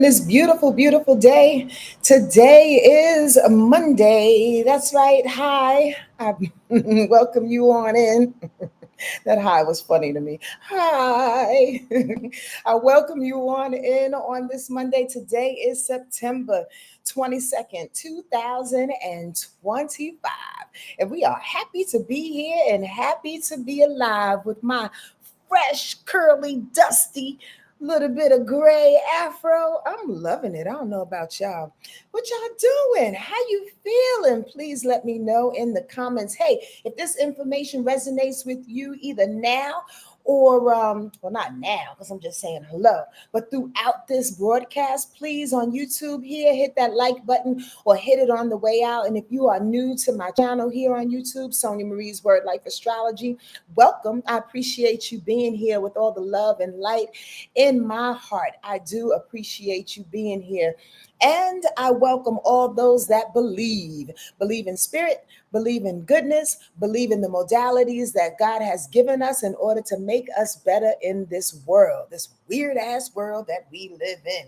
This beautiful, beautiful day. Today is Monday. That's right. Hi. I welcome you on in. That hi was funny to me. Hi. I welcome you on in on this Monday. Today is September 22nd, 2025. And we are happy to be here and happy to be alive with my fresh, curly, dusty, little bit of gray afro. I'm loving it. I don't know about y'all. What y'all doing? How you feeling? Please let me know in the comments. Hey, if this information resonates with you either now or well, not now, because I'm just saying hello, but throughout this broadcast, please on YouTube here, hit that like button or hit it on the way out. And if you are new to my channel here on YouTube, Sonja Marie's Wordlife Astrology, welcome. I appreciate you being here with all the love and light in my heart. I do appreciate you being here. And I welcome all those that believe in spirit, believe in goodness, believe in the modalities that God has given us in order to make us better in this world, this weird ass world that we live in.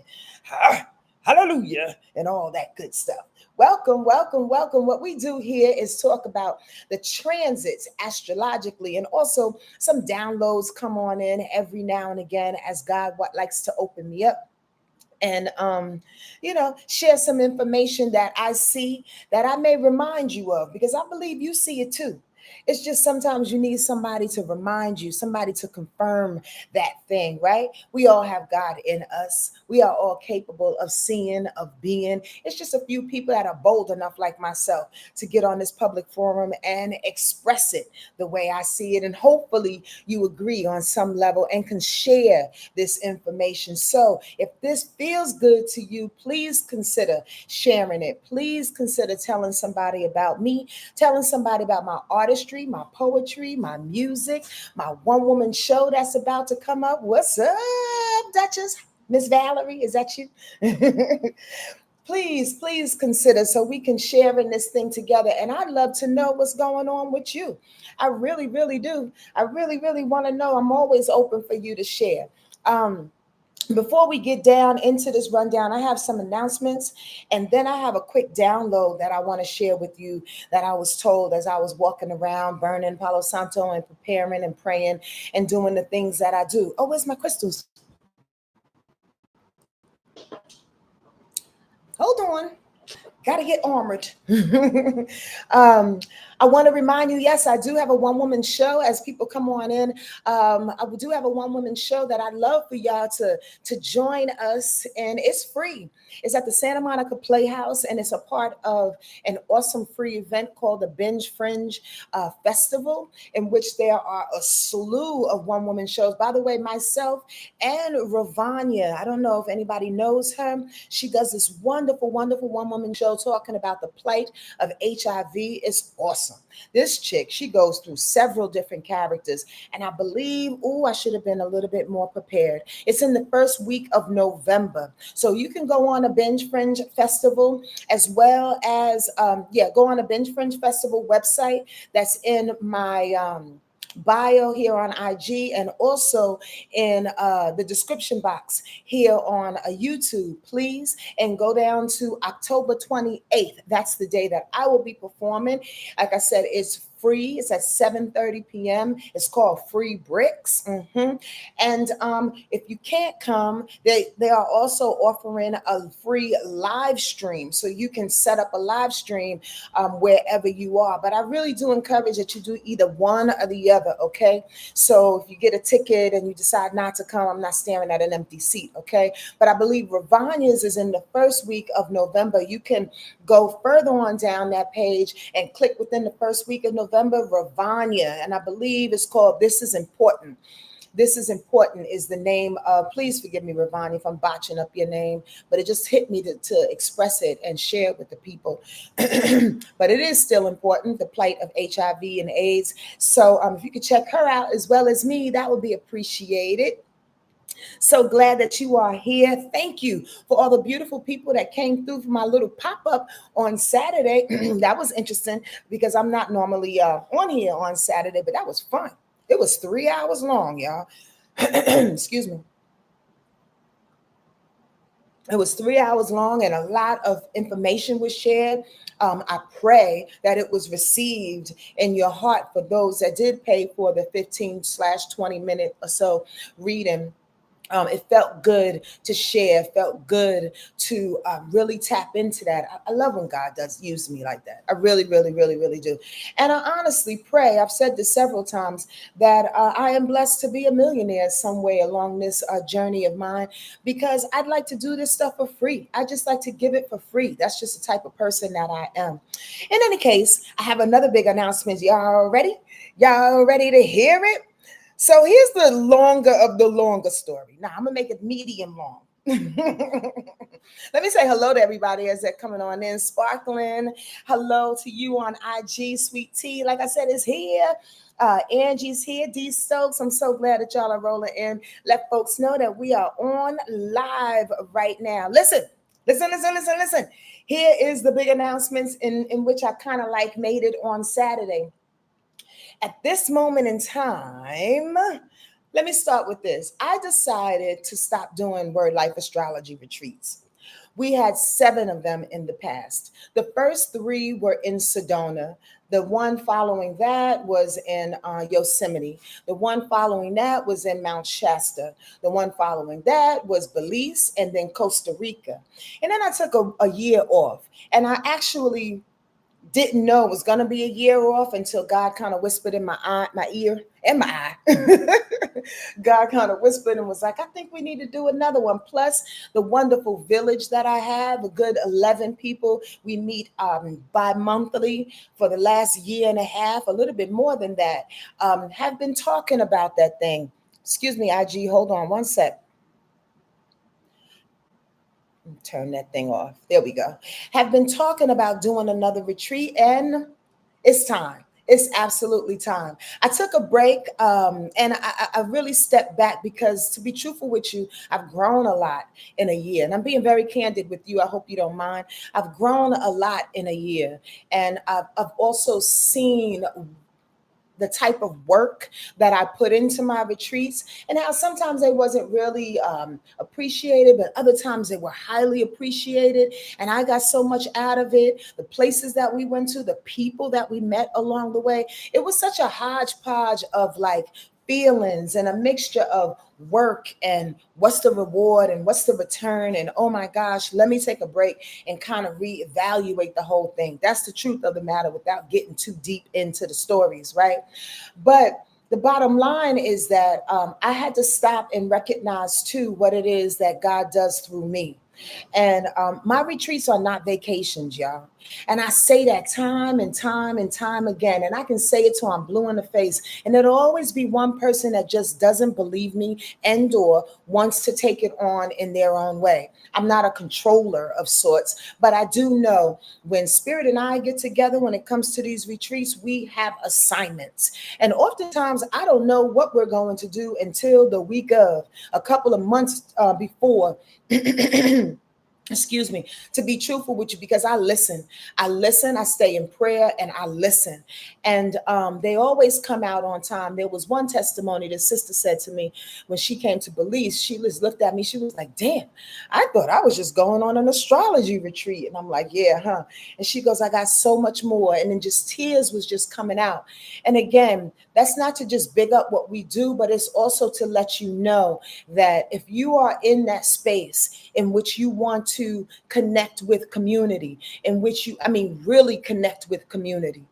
Hallelujah, and all that good stuff. Welcome, welcome, welcome. What we do here is talk about the transits astrologically, and also some downloads come on in every now and again as God what likes to open me up and share some information that I see that I may remind you of, because I believe you see it too. It's just sometimes you need somebody to remind you, somebody to confirm that thing, right? We all have God in us. We are all capable of seeing, of being. It's just a few people that are bold enough, like myself, to get on this public forum and express it the way I see it. And hopefully you agree on some level and can share this information. So if this feels good to you, please consider sharing it. Please consider telling somebody about me, telling somebody about my artistry, my poetry, my music, my one woman show that's about to come up. What's up, Duchess? Miss Valerie, is that you? Please consider so we can share in this thing together. And I'd love to know what's going on with you. I really, really do. I really, really want to know. I'm always open for you to share. Before we get down into this rundown, I have some announcements, and then I have a quick download that I want to share with you that I was told as I was walking around burning Palo Santo and preparing and praying and doing the things that I do. Oh, where's my crystals? Hold on. Got to get armored. I want to remind you, yes, I do have a one woman show as people come on in. I do have a one woman show that I'd love for y'all to join us, and it's free. It's at the Santa Monica Playhouse, and it's a part of an awesome free event called the Binge Fringe Festival, in which there are a slew of one woman shows. By the way, myself and Ravanya, I don't know if anybody knows her. She does this wonderful, wonderful one woman show talking about the plight of HIV. It's awesome. This chick, she goes through several different characters, and I believe, I should have been a little bit more prepared. It's in the first week of November. So you can go on a Binge Fringe Festival, as well as, go on a Binge Fringe Festival website that's in my bio here on IG, and also in the description box here on YouTube, please. And go down to October 28th. That's the day that I will be performing. Like I said, it's free. It's at 7:30 p.m. It's called Free Bricks. And if you can't come, they are also offering a free live stream, so you can set up a live stream wherever you are. But I really do encourage that you do either one or the other. Okay, so if you get a ticket and you decide not to come, I'm not staring at an empty seat. Okay, but I believe Ravania's is in the first week of November. You can go further on down that page and click within the first week of November, Ravania, and I believe it's called This Is Important. This Is Important is the name of, please forgive me, Ravani, if I'm botching up your name, but it just hit me to express it and share it with the people. But it is still important, the plight of HIV and AIDS. So if you could check her out as well as me, that would be appreciated. So glad that you are here. Thank you for all the beautiful people that came through for my little pop-up on Saturday. That was interesting because I'm not normally on here on Saturday, but that was fun. It was 3 hours long, y'all. Excuse me. It was 3 hours long and a lot of information was shared. I pray that it was received in your heart for those that did pay for the 15/20 minute or so reading. It felt good to share, felt good to really tap into that. I love when God does use me like that. I really, really, really, really do. And I honestly pray, I've said this several times, that I am blessed to be a millionaire some way along this journey of mine, because I'd like to do this stuff for free. I just like to give it for free. That's just the type of person that I am. In any case, I have another big announcement. Y'all ready? Y'all ready to hear it? So here's the longer of the longer story. Now I'm gonna make it medium long. Let me say hello to everybody as they're coming on in. Sparkling, hello to you on IG. Sweet Tea, like I said, is here. Angie's here. D Stokes, I'm so glad that y'all are rolling in. Let folks know that we are on live right now. Listen, listen, listen, listen, listen. Here is the big announcements in which I kind of like made it on Saturday. At this moment in time, let me start with this. I decided to stop doing Wordlife astrology retreats. We had 7 of them in the past. The first 3 were in Sedona. The one following that was in Yosemite. The one following that was in Mount Shasta. The one following that was Belize and then Costa Rica. And then I took a year off. And I actually didn't know it was going to be a year off until God kind of whispered in my ear and my eye. God kind of whispered and was like, I think we need to do another one. Plus the wonderful village that I have, a good 11 people. We meet bi-monthly for the last year and a half, a little bit more than that, have been talking about that thing. Excuse me, IG, hold on one sec. Turn that thing off. There we go. Have been talking about doing another retreat, and it's time. It's absolutely time. I took a break and I really stepped back because, to be truthful with you, I've grown a lot in a year. And I'm being very candid with you. I hope you don't mind. I've grown a lot in a year. And I've also seen the type of work that I put into my retreats, and how sometimes they wasn't really appreciated, but other times they were highly appreciated. And I got so much out of it. The places that we went to, the people that we met along the way, it was such a hodgepodge of like feelings and a mixture of work and what's the reward and what's the return, and oh my gosh, let me take a break and kind of reevaluate the whole thing. That's the truth of the matter without getting too deep into the stories, right? But the bottom line is that I had to stop and recognize too what it is that God does through me. And my retreats are not vacations, y'all. And I say that time and time and time again. And I can say it till I'm blue in the face. And there'll always be one person that just doesn't believe me and or wants to take it on in their own way. I'm not a controller of sorts, but I do know when Spirit and I get together, when it comes to these retreats, we have assignments. And oftentimes I don't know what we're going to do until the week of, a couple of months before. Excuse me, to be truthful with you, because I stay in prayer and I listen. And they always come out on time. There was one testimony the sister said to me when she came to Belize. She just looked at me, she was like, damn, I thought I was just going on an astrology retreat. And I'm like, yeah, huh? And she goes, I got so much more. And then just tears was just coming out. And again, that's not to just big up what we do, but it's also to let you know that if you are in that space in which you want to connect with community, in which you, really connect with community.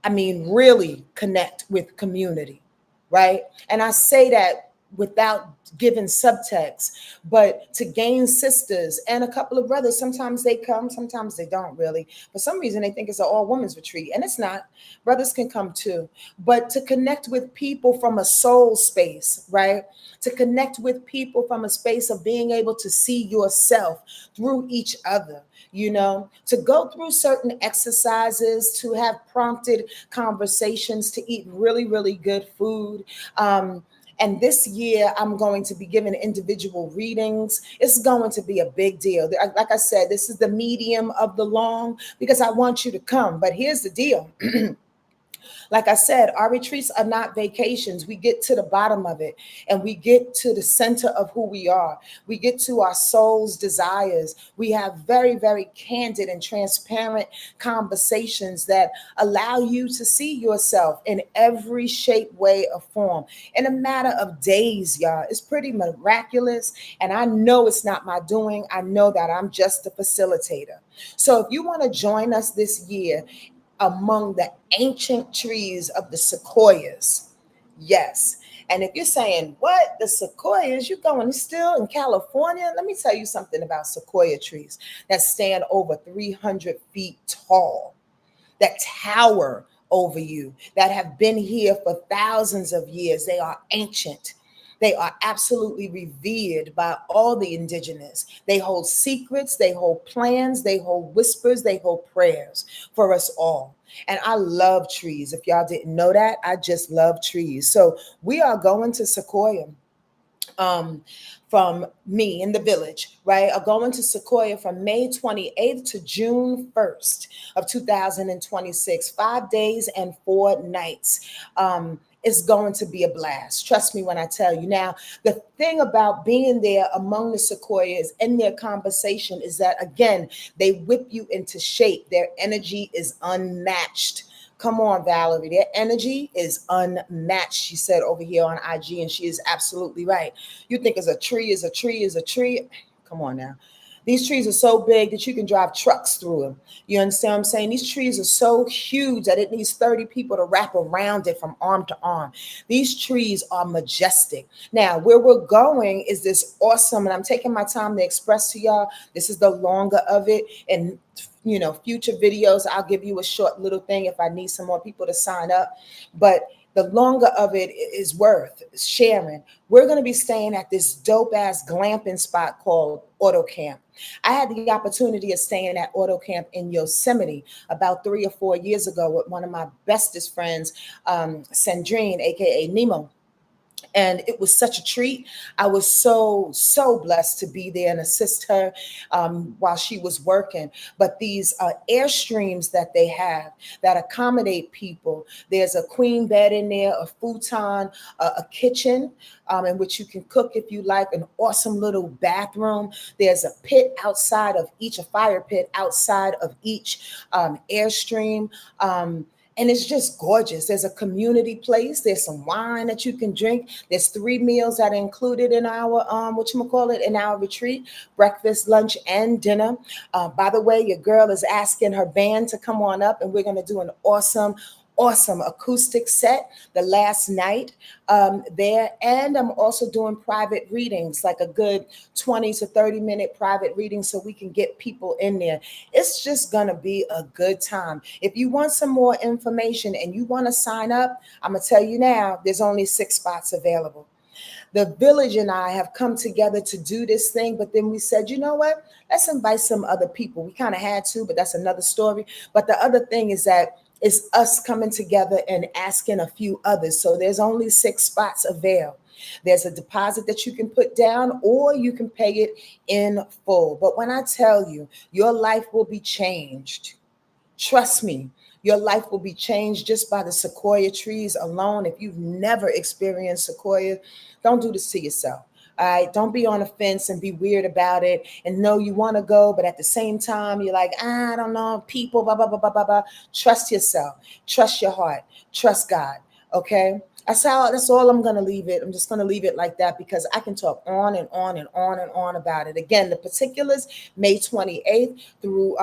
Really connect with community, right? And I say that without giving subtext, but to gain sisters and a couple of brothers. Sometimes they come, sometimes they don't really. For some reason, they think it's an all women's retreat, and it's not. Brothers can come too. But to connect with people from a soul space, right? To connect with people from a space of being able to see yourself through each other, to go through certain exercises, to have prompted conversations, to eat really, really good food. And this year, I'm going to be giving individual readings. It's going to be a big deal. Like I said, this is the medium of the long, because I want you to come. But here's the deal. Like I said, our retreats are not vacations. We get to the bottom of it and we get to the center of who we are. We get to our soul's desires. We have very, very candid and transparent conversations that allow you to see yourself in every shape, way, or form in a matter of days, y'all. It's pretty miraculous. And I know it's not my doing. I know that I'm just the facilitator. So if you want to join us this year among the ancient trees of the sequoias, yes. And if you're saying, what, the sequoias, you going still in California? Let me tell you something about sequoia trees that stand over 300 feet tall, that tower over you, that have been here for thousands of years. They are ancient. They are absolutely revered by all the indigenous. They hold secrets, they hold plans, they hold whispers, they hold prayers for us all. And I love trees. If y'all didn't know that, I just love trees. So we are going to Sequoia. um, from me in the village, right, are going to Sequoia from May 28th to June 1st of 2026, 5 days and 4 nights. It's going to be a blast. Trust me when I tell you. Now, the thing about being there among the sequoias in their conversation is that, again, they whip you into shape. Their energy is unmatched. Come on, Valerie. Their energy is unmatched, she said over here on IG, and she is absolutely right. You think it's a tree, is a tree, is a tree. Come on now. These trees are so big that you can drive trucks through them. You understand what I'm saying? These trees are so huge that it needs 30 people to wrap around it from arm to arm. These trees are majestic. Now, where we're going is this awesome, and I'm taking my time to express to y'all, this is the longer of it. And future videos, I'll give you a short little thing if I need some more people to sign up. But the longer of it is worth sharing. We're going to be staying at this dope ass glamping spot called Auto Camp. I had the opportunity of staying at Auto Camp in Yosemite about 3 or 4 years ago with one of my bestest friends, Sandrine, aka Nemo. And it was such a treat. I was so blessed to be there and assist her while she was working. But these airstreams that they have that accommodate people, there's a queen bed in there, a futon, a kitchen in which you can cook if you like, an awesome little bathroom. There's a pit outside of each, a fire pit outside of each airstream. And it's just gorgeous. There's a community place. There's some wine that you can drink. There's 3 meals that are included in our in our retreat: breakfast, lunch, and dinner. By the way, your girl is asking her band to come on up, and we're going to do an awesome acoustic set the last night there. And I'm also doing private readings, like a good 20 to 30 minute private reading, so we can get people in there. It's just going to be a good time. If you want some more information and you want to sign up, I'm going to tell you now, there's only 6 spots available. The village and I have come together to do this thing, but then we said, you know what? Let's invite some other people. We kind of had to, but that's another story. But the other thing is that it's us coming together and asking a few others. So there's only 6 spots available. There's a deposit that you can put down, or you can pay it in full. But when I tell you, your life will be changed, trust me, your life will be changed just by the sequoia trees alone. If you've never experienced sequoia, don't do this to yourself. All right, don't be on the fence and be weird about it and know you want to go, but at the same time, you're like, I don't know, people, blah, blah, blah, blah, blah, blah. Trust yourself, trust your heart, trust God, okay? That's all I'm going to leave it. I'm just going to leave it like that because I can talk on and on and on and on about it. Again, the particulars, May 28th through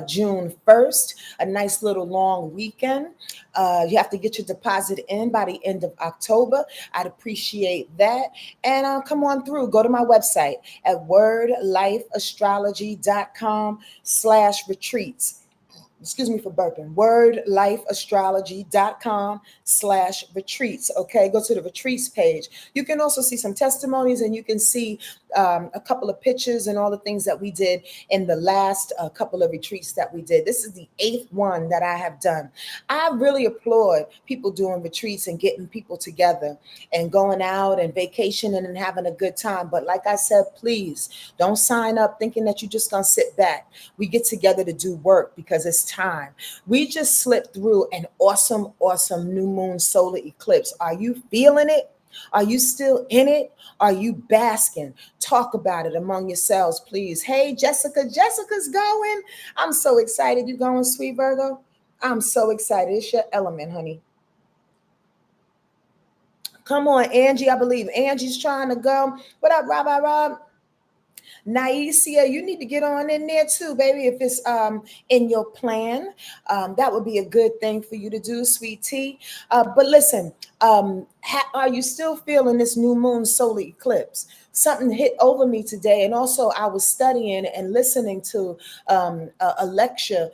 June 1st, a nice little long weekend. You have to get your deposit in by the end of October. I'd appreciate that. And come on through. Go to my website at wordlifeastrology.com/retreats. Excuse me for burping. Wordlifeastrology.com/retreats. Okay, go to the retreats page. You can also see some testimonies, and you can see a couple of pictures and all the things that we did in the last couple of retreats that we did. This is the 8th one that I have done. I really applaud people doing retreats and getting people together and going out and vacationing and having a good time. But like I said, please don't sign up thinking that you're just going to sit back. We get together to do work because it's time. We just slipped through an awesome, awesome new moon solar eclipse. Are you feeling it? Are you still in it? Are you basking? Talk about it among yourselves, please. Hey, Jessica. Jessica's going. I'm so excited. You going, sweet Virgo? I'm so excited. It's your element, honey. Come on, Angie. I believe Angie's trying to go. What up, Rob? Naisia, you need to get on in there too, baby. If it's in your plan, that would be a good thing for you to do, sweet tea. But listen, are you still feeling this new moon solar eclipse? Something hit over me today, and also I was studying and listening to a lecture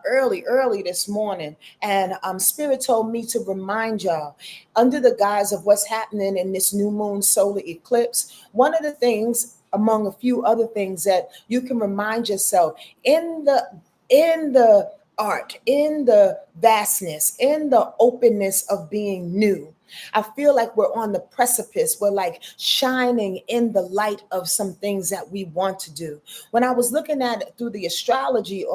early this morning, and Spirit told me to remind y'all, under the guise of what's happening in this new moon solar eclipse, one of the things among a few other things that you can remind yourself in the art, in the vastness, in the openness of being new. I feel like we're on the precipice. We're like shining in the light of some things that we want to do. When I was looking at it through the astrology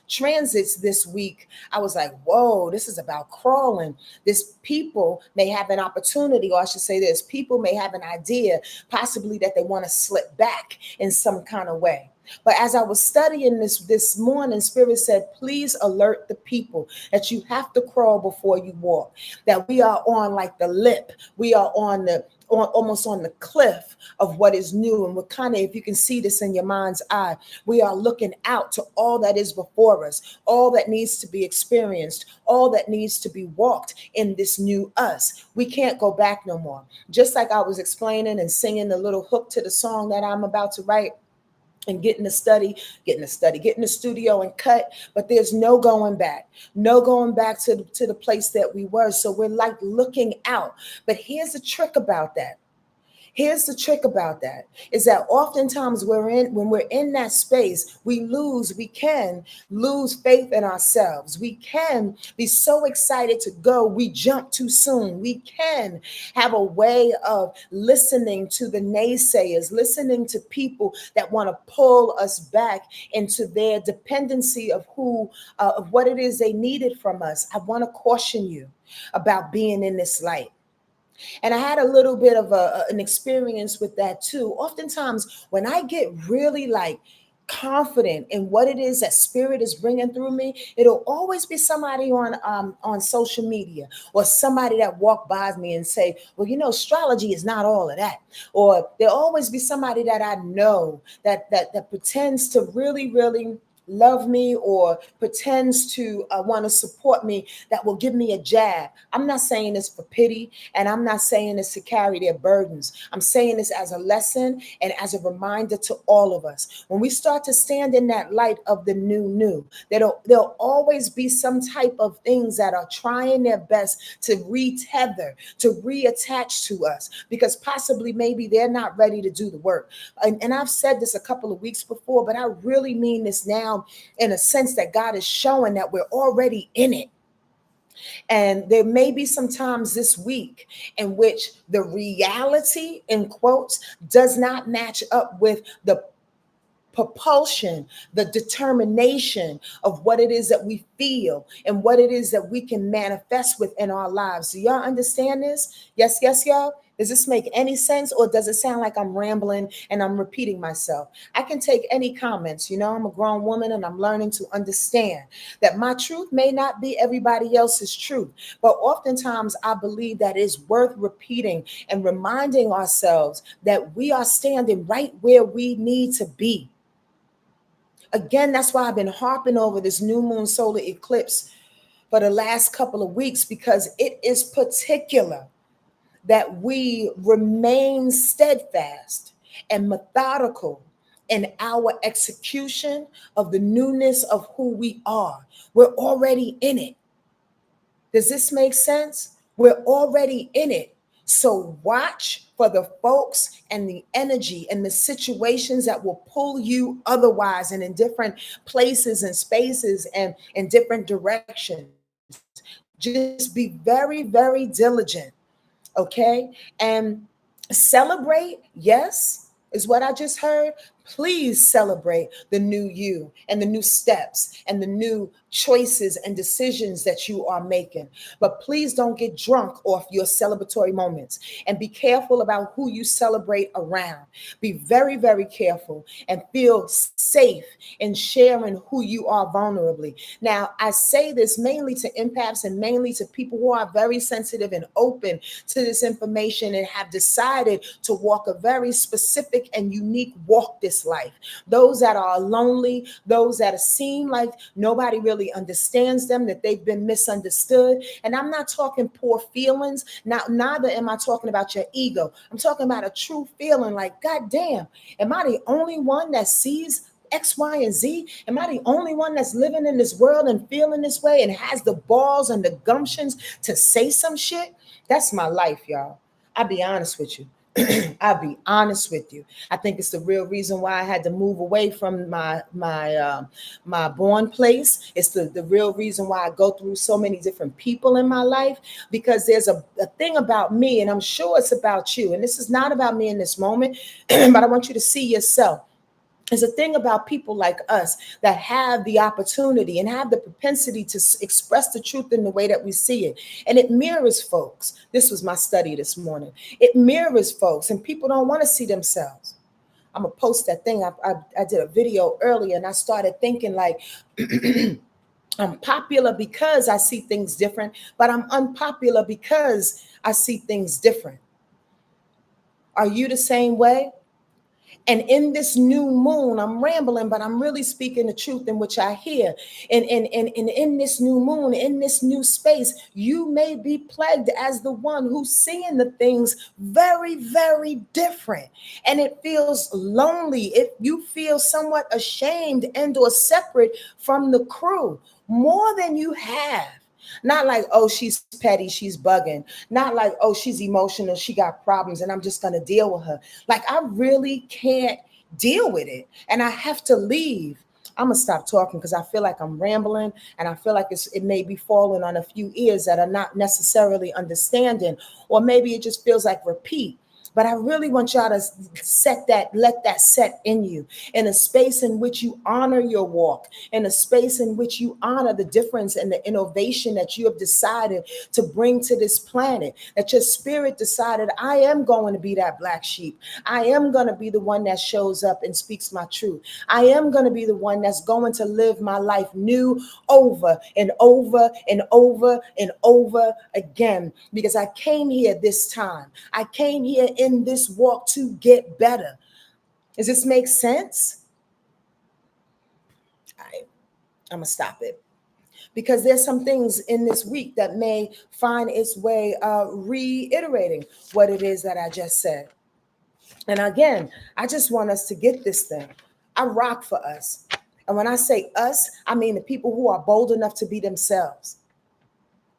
transits this week, I was like, whoa, this is about crawling. This people may have an opportunity, or I should say this, people may have an idea, possibly that they want to slip back in some kind of way. But as I was studying this morning, Spirit said, please alert the people that you have to crawl before you walk, that we are on like the lip. We are almost on the cliff of what is new. And we're kind of, if you can see this in your mind's eye, we are looking out to all that is before us, all that needs to be experienced, all that needs to be walked in this new us. We can't go back no more. Just like I was explaining and singing the little hook to the song that I'm about to write, and get in the studio and cut, but there's no going back to the place that we were. So we're like looking out. But here's the trick about that. Is that oftentimes when we're in that space, we can lose faith in ourselves. We can be so excited to go, we jump too soon. We can have a way of listening to the naysayers, listening to people that want to pull us back into their dependency of what it is they needed from us. I want to caution you about being in this light. And I had a little bit of an experience with that too. Oftentimes, when I get really like confident in what it is that Spirit is bringing through me, it'll always be somebody on social media or somebody that walk by me and say, well, astrology is not all of that. Or there'll always be somebody that I know that pretends to really, really love me or pretends to want to support me, that will give me a jab. I'm not saying this for pity, and I'm not saying this to carry their burdens. I'm saying this as a lesson and as a reminder to all of us. When we start to stand in that light of the new, there'll always be some type of things that are trying their best to retether, to reattach to us, because possibly maybe they're not ready to do the work. And I've said this a couple of weeks before, but I really mean this now, in a sense that God is showing that we're already in it. And there may be some times this week in which the reality, in quotes, does not match up with the propulsion, the determination of what it is that we feel and what it is that we can manifest within our lives. Do y'all understand this? Yes, y'all. Does this make any sense, or does it sound like I'm rambling and I'm repeating myself? I can take any comments. I'm a grown woman and I'm learning to understand that my truth may not be everybody else's truth, but oftentimes I believe that it's worth repeating and reminding ourselves that we are standing right where we need to be. Again, that's why I've been harping over this new moon solar eclipse for the last couple of weeks, because it is particular that we remain steadfast and methodical in our execution of the newness of who we are. We're already in it. Does this make sense? We're already in it. So watch for the folks and the energy and the situations that will pull you otherwise and in different places and spaces and in different directions. Just be very, very diligent, okay? And celebrate, yes, is what I just heard. Please celebrate the new you and the new steps and the new choices and decisions that you are making. But please don't get drunk off your celebratory moments, and be careful about who you celebrate around. Be very, very careful and feel safe in sharing who you are vulnerably. Now, I say this mainly to empaths and mainly to people who are very sensitive and open to this information and have decided to walk a very specific and unique walk this life. Those that are lonely, those that seem like nobody really understands them, that they've been misunderstood. And I'm not talking poor feelings. Now, neither am I talking about your ego. I'm talking about a true feeling like, God damn, am I the only one that sees X, Y, and Z? Am I the only one that's living in this world and feeling this way and has the balls and the gumptions to say some shit? That's my life, y'all. I'll be honest with you. I'll be honest with you. I think it's the real reason why I had to move away from my born place. It's the real reason why I go through so many different people in my life, because there's a thing about me, and I'm sure it's about you. And this is not about me in this moment, but I want you to see yourself. There's a thing about people like us that have the opportunity and have the propensity to express the truth in the way that we see it. And it mirrors folks. This was my study this morning. It mirrors folks, and people don't want to see themselves. I'm going to post that thing. I did a video earlier, and I started thinking like, I'm popular because I see things different, but I'm unpopular because I see things different. Are you the same way? And in this new moon, I'm rambling, but I'm really speaking the truth in which I hear. And in this new moon, in this new space, you may be plagued as the one who's seeing the things very, very different. And it feels lonely. If you feel somewhat ashamed and or separate from the crew, more than you have. Not like, oh, she's petty, she's bugging. Not like, oh, she's emotional, she got problems, and I'm just going to deal with her. Like, I really can't deal with it, and I have to leave. I'm going to stop talking because I feel like I'm rambling, and I feel like it may be falling on a few ears that are not necessarily understanding, or maybe it just feels like repeat. But I really want y'all to let that set in you, in a space in which you honor your walk, in a space in which you honor the difference and the innovation that you have decided to bring to this planet, that your spirit decided, I am going to be that black sheep. I am going to be the one that shows up and speaks my truth. I am going to be the one that's going to live my life new over and over and over and over again, because I came here this time. I came here in this walk to get better. Does this make sense? All right, I'm gonna stop it, because there's some things in this week that may find its way reiterating what it is that I just said. And again, I just want us to get this thing. I rock for us. And when I say us, I mean the people who are bold enough to be themselves.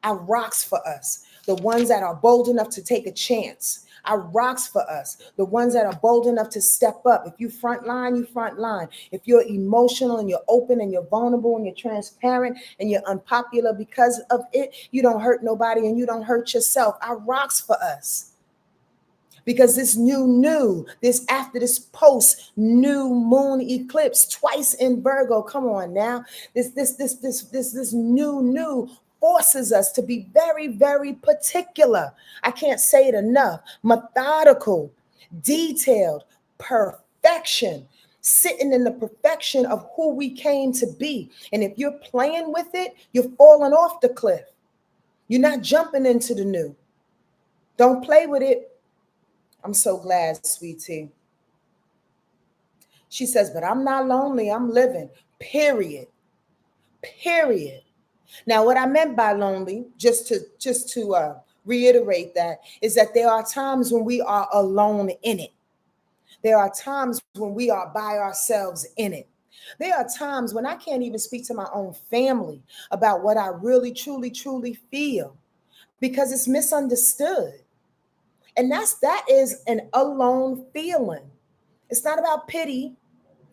I rocks for us. The ones that are bold enough to take a chance. I rocks for us. The ones that are bold enough to step up. If you front line, you front line. If you're emotional and you're open and you're vulnerable and you're transparent and you're unpopular because of it, you don't hurt nobody and you don't hurt yourself. I rocks for us. Because this after this post new moon eclipse twice in Virgo, come on now, this new forces us to be very, very particular. I can't say it enough. Methodical, detailed, perfection, sitting in the perfection of who we came to be. And if you're playing with it, you're falling off the cliff. You're not jumping into the new. Don't play with it. I'm so glad, sweetie. She says, but I'm not lonely. I'm living. Period. Period. Now, what I meant by lonely, just to reiterate that, is that there are times when we are alone in it. There are times when we are by ourselves in it. There are times when I can't even speak to my own family about what I really, truly, truly feel, because it's misunderstood. And that is an alone feeling. It's not about pity.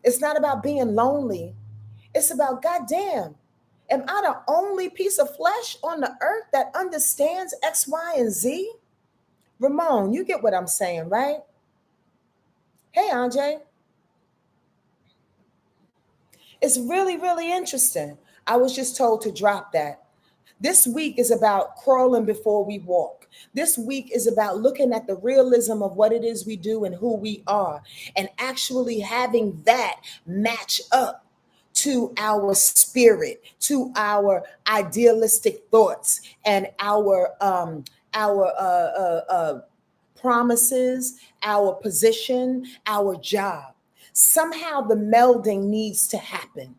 It's not about being lonely. It's about, goddamn, am I the only piece of flesh on the earth that understands X, Y, and Z? Ramon, you get what I'm saying, right? Hey, Andre. It's really, really interesting. I was just told to drop that. This week is about crawling before we walk. This week is about looking at the realism of what it is we do and who we are, and actually having that match up to our spirit, to our idealistic thoughts, and our promises, our position, our job. Somehow the melding needs to happen.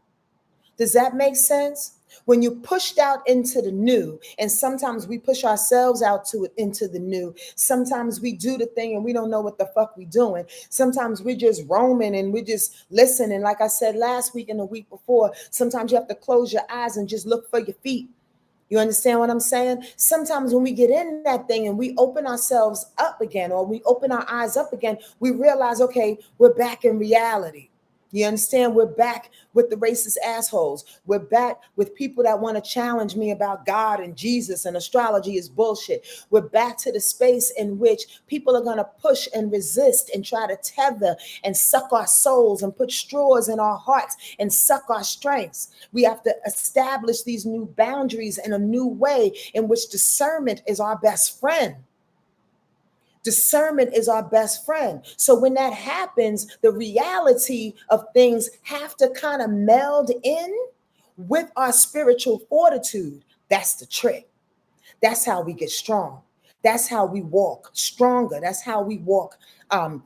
Does that make sense? When you're pushed out into the new, and sometimes we push ourselves out to it into the new. Sometimes we do the thing and we don't know what the fuck we doing. Sometimes we're just roaming and we're just listening. Like I said last week and the week before, sometimes you have to close your eyes and just look for your feet. You understand what I'm saying? Sometimes when we get in that thing and we open ourselves up again, or we open our eyes up again, we realize, okay, we're back in reality. You understand? We're back with the racist assholes. We're back with people that want to challenge me about God and Jesus and astrology is bullshit. We're back to the space in which people are going to push and resist and try to tether and suck our souls and put straws in our hearts and suck our strengths. We have to establish these new boundaries in a new way in which discernment is our best friend. Discernment is our best friend. So when that happens, the reality of things have to kind of meld in with our spiritual fortitude. That's the trick. That's how we get strong. That's how we walk stronger. That's how we walk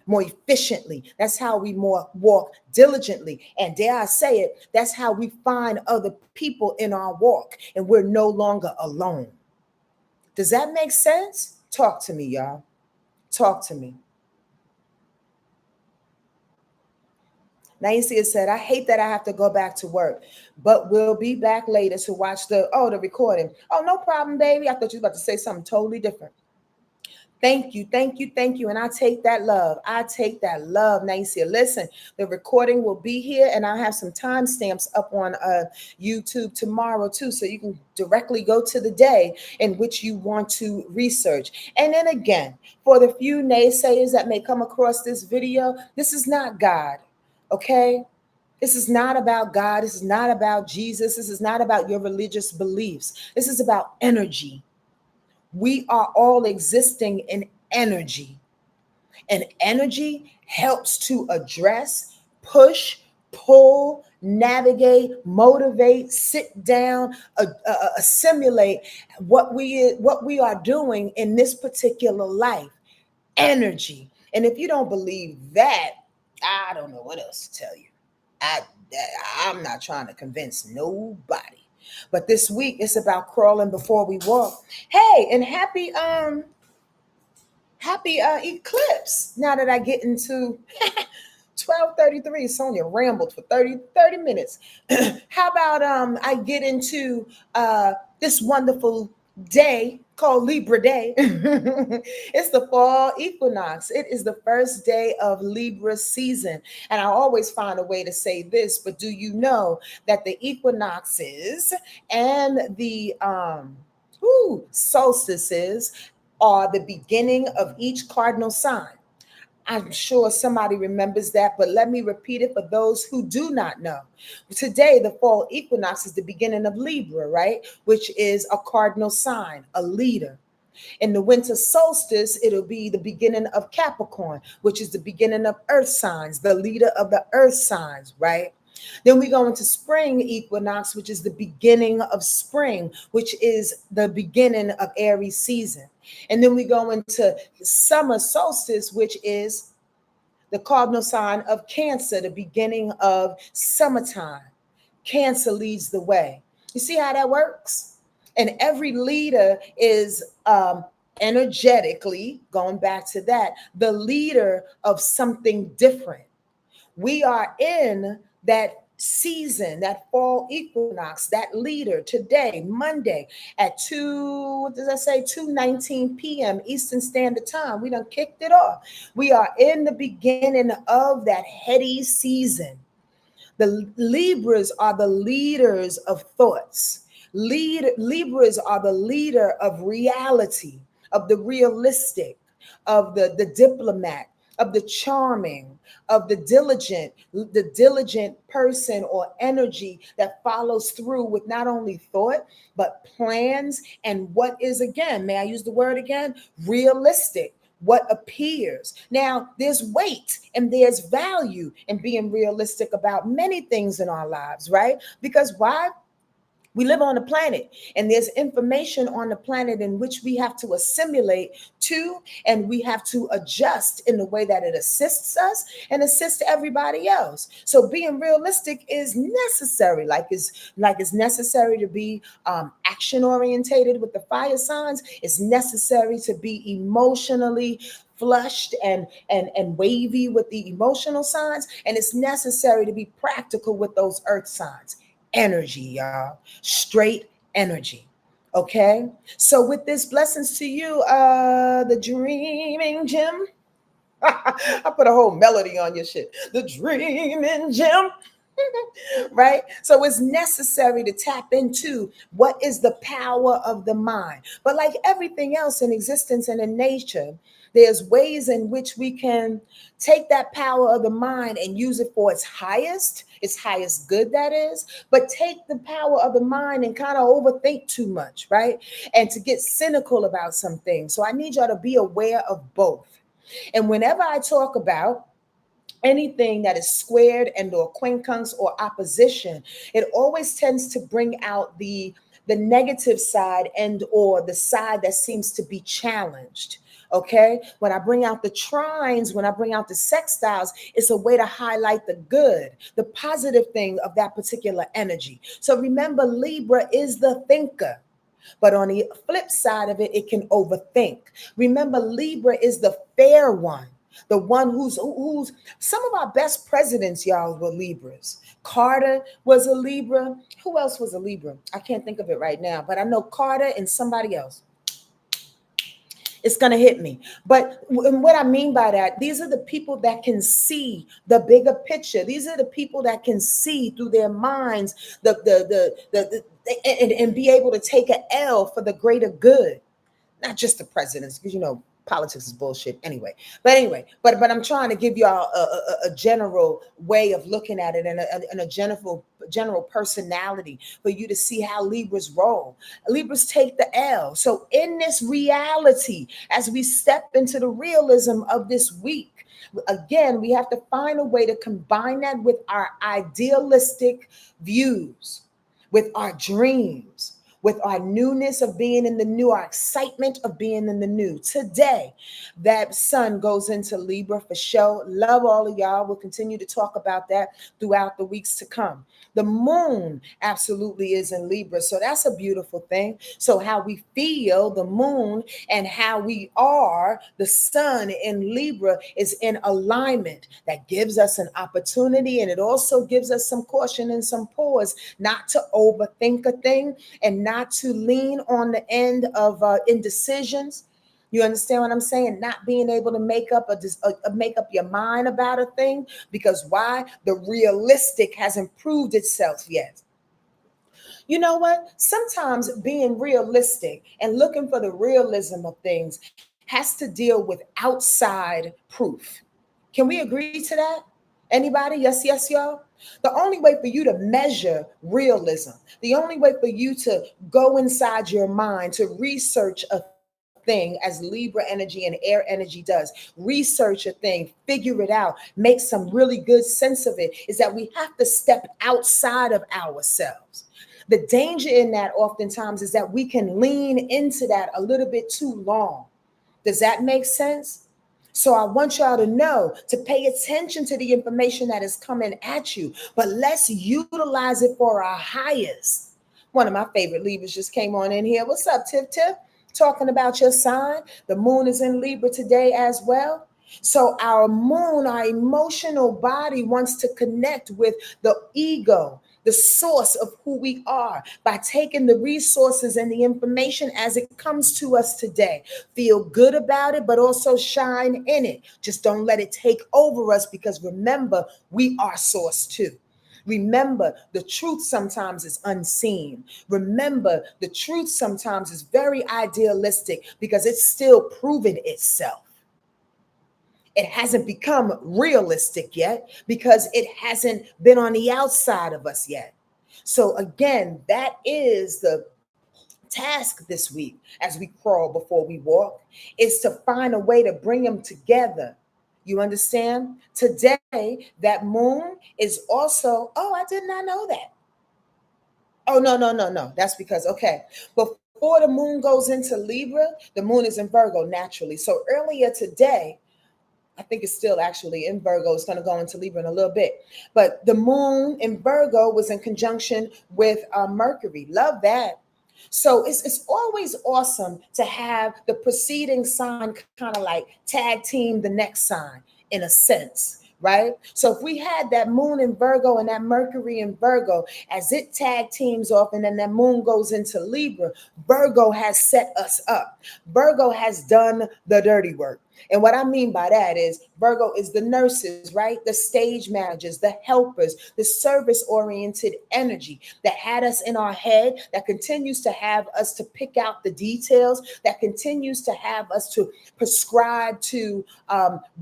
more efficiently. That's how we walk diligently. And dare I say it, that's how we find other people in our walk, and we're no longer alone. Does that make sense? Talk to me, y'all. Talk to me. Naisia said, I hate that I have to go back to work, but we'll be back later to watch the recording. Oh, no problem, baby. I thought you were about to say something totally different. Thank you, thank you, thank you. And I take that love. I take that love, Naisia. Listen, the recording will be here, and I'll have some timestamps up on YouTube tomorrow too, so you can directly go to the day in which you want to research. And then again, for the few naysayers that may come across this video, this is not God, okay? This is not about God. This is not about Jesus. This is not about your religious beliefs. This is about energy. We are all existing in energy, and energy helps to address, push, pull, navigate, motivate, sit down, assimilate what we are doing in this particular life. Energy. And if you don't believe that, I don't know what else to tell you. I'm not trying to convince nobody. But this week it's about crawling before we walk. Hey, and happy eclipse. Now that I get into 12:33, Sonja rambled for 30 minutes. How about I get into this wonderful day called Libra Day. It's the fall equinox. It is the first day of Libra season. And I always find a way to say this, but do you know that the equinoxes and the solstices are the beginning of each cardinal sign? I'm sure somebody remembers that, but let me repeat it for those who do not know. Today, the fall equinox is the beginning of Libra, right? Which is a cardinal sign, a leader. In the winter solstice, it'll be the beginning of Capricorn, which is the beginning of earth signs, the leader of the earth signs, right? Then we go into spring equinox, which is the beginning of spring, which is the beginning of Aries season. And then we go into summer solstice, which is the cardinal sign of Cancer, the beginning of summertime. Cancer leads the way. You see how that works? And every leader is energetically, going back to that, the leader of something different. We are in that season, that fall equinox, that leader today, Monday at 2, what does I say, 2:19 p.m. Eastern Standard Time. We done kicked it off. We are in the beginning of that heady season. The Libras are the leaders of thoughts. Libras are the leader of reality, of the realistic, of the diplomat, of the charming, of the diligent person or energy that follows through with not only thought, but plans and what is, again, may I use the word again? Realistic, what appears. Now, there's weight and there's value in being realistic about many things in our lives, right? Because why? We live on a planet, and there's information on the planet in which we have to assimilate to, and we have to adjust in the way that it assists us and assists everybody else. So being realistic is necessary, like it's necessary to be action orientated with the fire signs. It's necessary to be emotionally flushed and wavy with the emotional signs, and it's necessary to be practical with those earth signs. Energy, y'all. Straight energy. Okay. So with this, blessings to you, the dreaming Jim. I put a whole melody on your shit. The dreaming Jim. Right? So it's necessary to tap into what is the power of the mind. But like everything else in existence and in nature, there's ways in which we can take that power of the mind and use it for its highest good, that is, but take the power of the mind and kind of overthink too much, right? And to get cynical about some things. So I need y'all to be aware of both. And whenever I talk about anything that is squared and or quincunx or opposition, it always tends to bring out the negative side and or the side that seems to be challenged. Okay, when I bring out the trines, when I bring out the sextiles, it's a way to highlight the good, the positive thing of that particular energy. So remember, Libra is the thinker. But on the flip side of it, it can overthink. Remember, Libra is the fair one, the one who's some of our best presidents, y'all, were Libras. Carter was a Libra. Who else was a Libra? I can't think of it right now, but I know Carter and somebody else. It's going to hit me. But what I mean by that, these are the people that can see the bigger picture. These are the people that can see through their minds and be able to take an L for the greater good. Not just the presidents, because politics is bullshit anyway. But I'm trying to give y'all a general way of looking at it and a general personality for you to see how Libras roll. Libras take the L. So in this reality, as we step into the realism of this week, again, we have to find a way to combine that with our idealistic views, with our dreams, with our newness of being in the new, our excitement of being in the new. Today, that sun goes into Libra for sure. Love all of y'all. We'll continue to talk about that throughout the weeks to come. The moon absolutely is in Libra. So that's a beautiful thing. So how we feel the moon and how we are, the sun in Libra is in alignment. That gives us an opportunity, and it also gives us some caution and some pause not to overthink a thing and not to lean on the end of indecisions. You understand what I'm saying? Not being able to make up your mind about a thing, because why? The realistic hasn't proved itself yet. You know what? Sometimes being realistic and looking for the realism of things has to deal with outside proof. Can we agree to that? Anybody? Yes, yes, y'all. The only way for you to measure realism, the only way for you to go inside your mind to research a thing, as Libra energy and air energy does, research a thing, figure it out, make some really good sense of it, is that we have to step outside of ourselves. The danger in that oftentimes is that we can lean into that a little bit too long. Does that make sense? So I want y'all to know to pay attention to the information that is coming at you, but let's utilize it for our highest. One of my favorite Libras just came on in here. What's up, Tiff Tiff? Talking about your sign. The moon is in Libra today as well. So our moon, our emotional body wants to connect with the ego, the source of who we are, by taking the resources and the information as it comes to us today. Feel good about it, but also shine in it. Just don't let it take over us, because remember, we are source too. Remember, the truth sometimes is unseen. Remember, the truth sometimes is very idealistic because it's still proving itself. It hasn't become realistic yet because it hasn't been on the outside of us yet. So, again, that is the task this week as we crawl before we walk, is to find a way to bring them together. You understand? Today, that moon is also, oh, I did not know that. Oh, no, no, no, no. That's because, okay, before the moon goes into Libra, the moon is in Virgo naturally. So earlier today, I think it's still actually in Virgo. It's going to go into Libra in a little bit. But the moon in Virgo was in conjunction with Mercury. Love that. So it's always awesome to have the preceding sign kind of like tag team the next sign in a sense, right? So if we had that moon in Virgo and that Mercury in Virgo, as it tag teams off and then that moon goes into Libra, Virgo has set us up. Virgo has done the dirty work. And what I mean by that is Virgo is the nurses, right? The stage managers, the helpers, the service oriented energy that had us in our head, that continues to have us to pick out the details, that continues to have us to prescribe to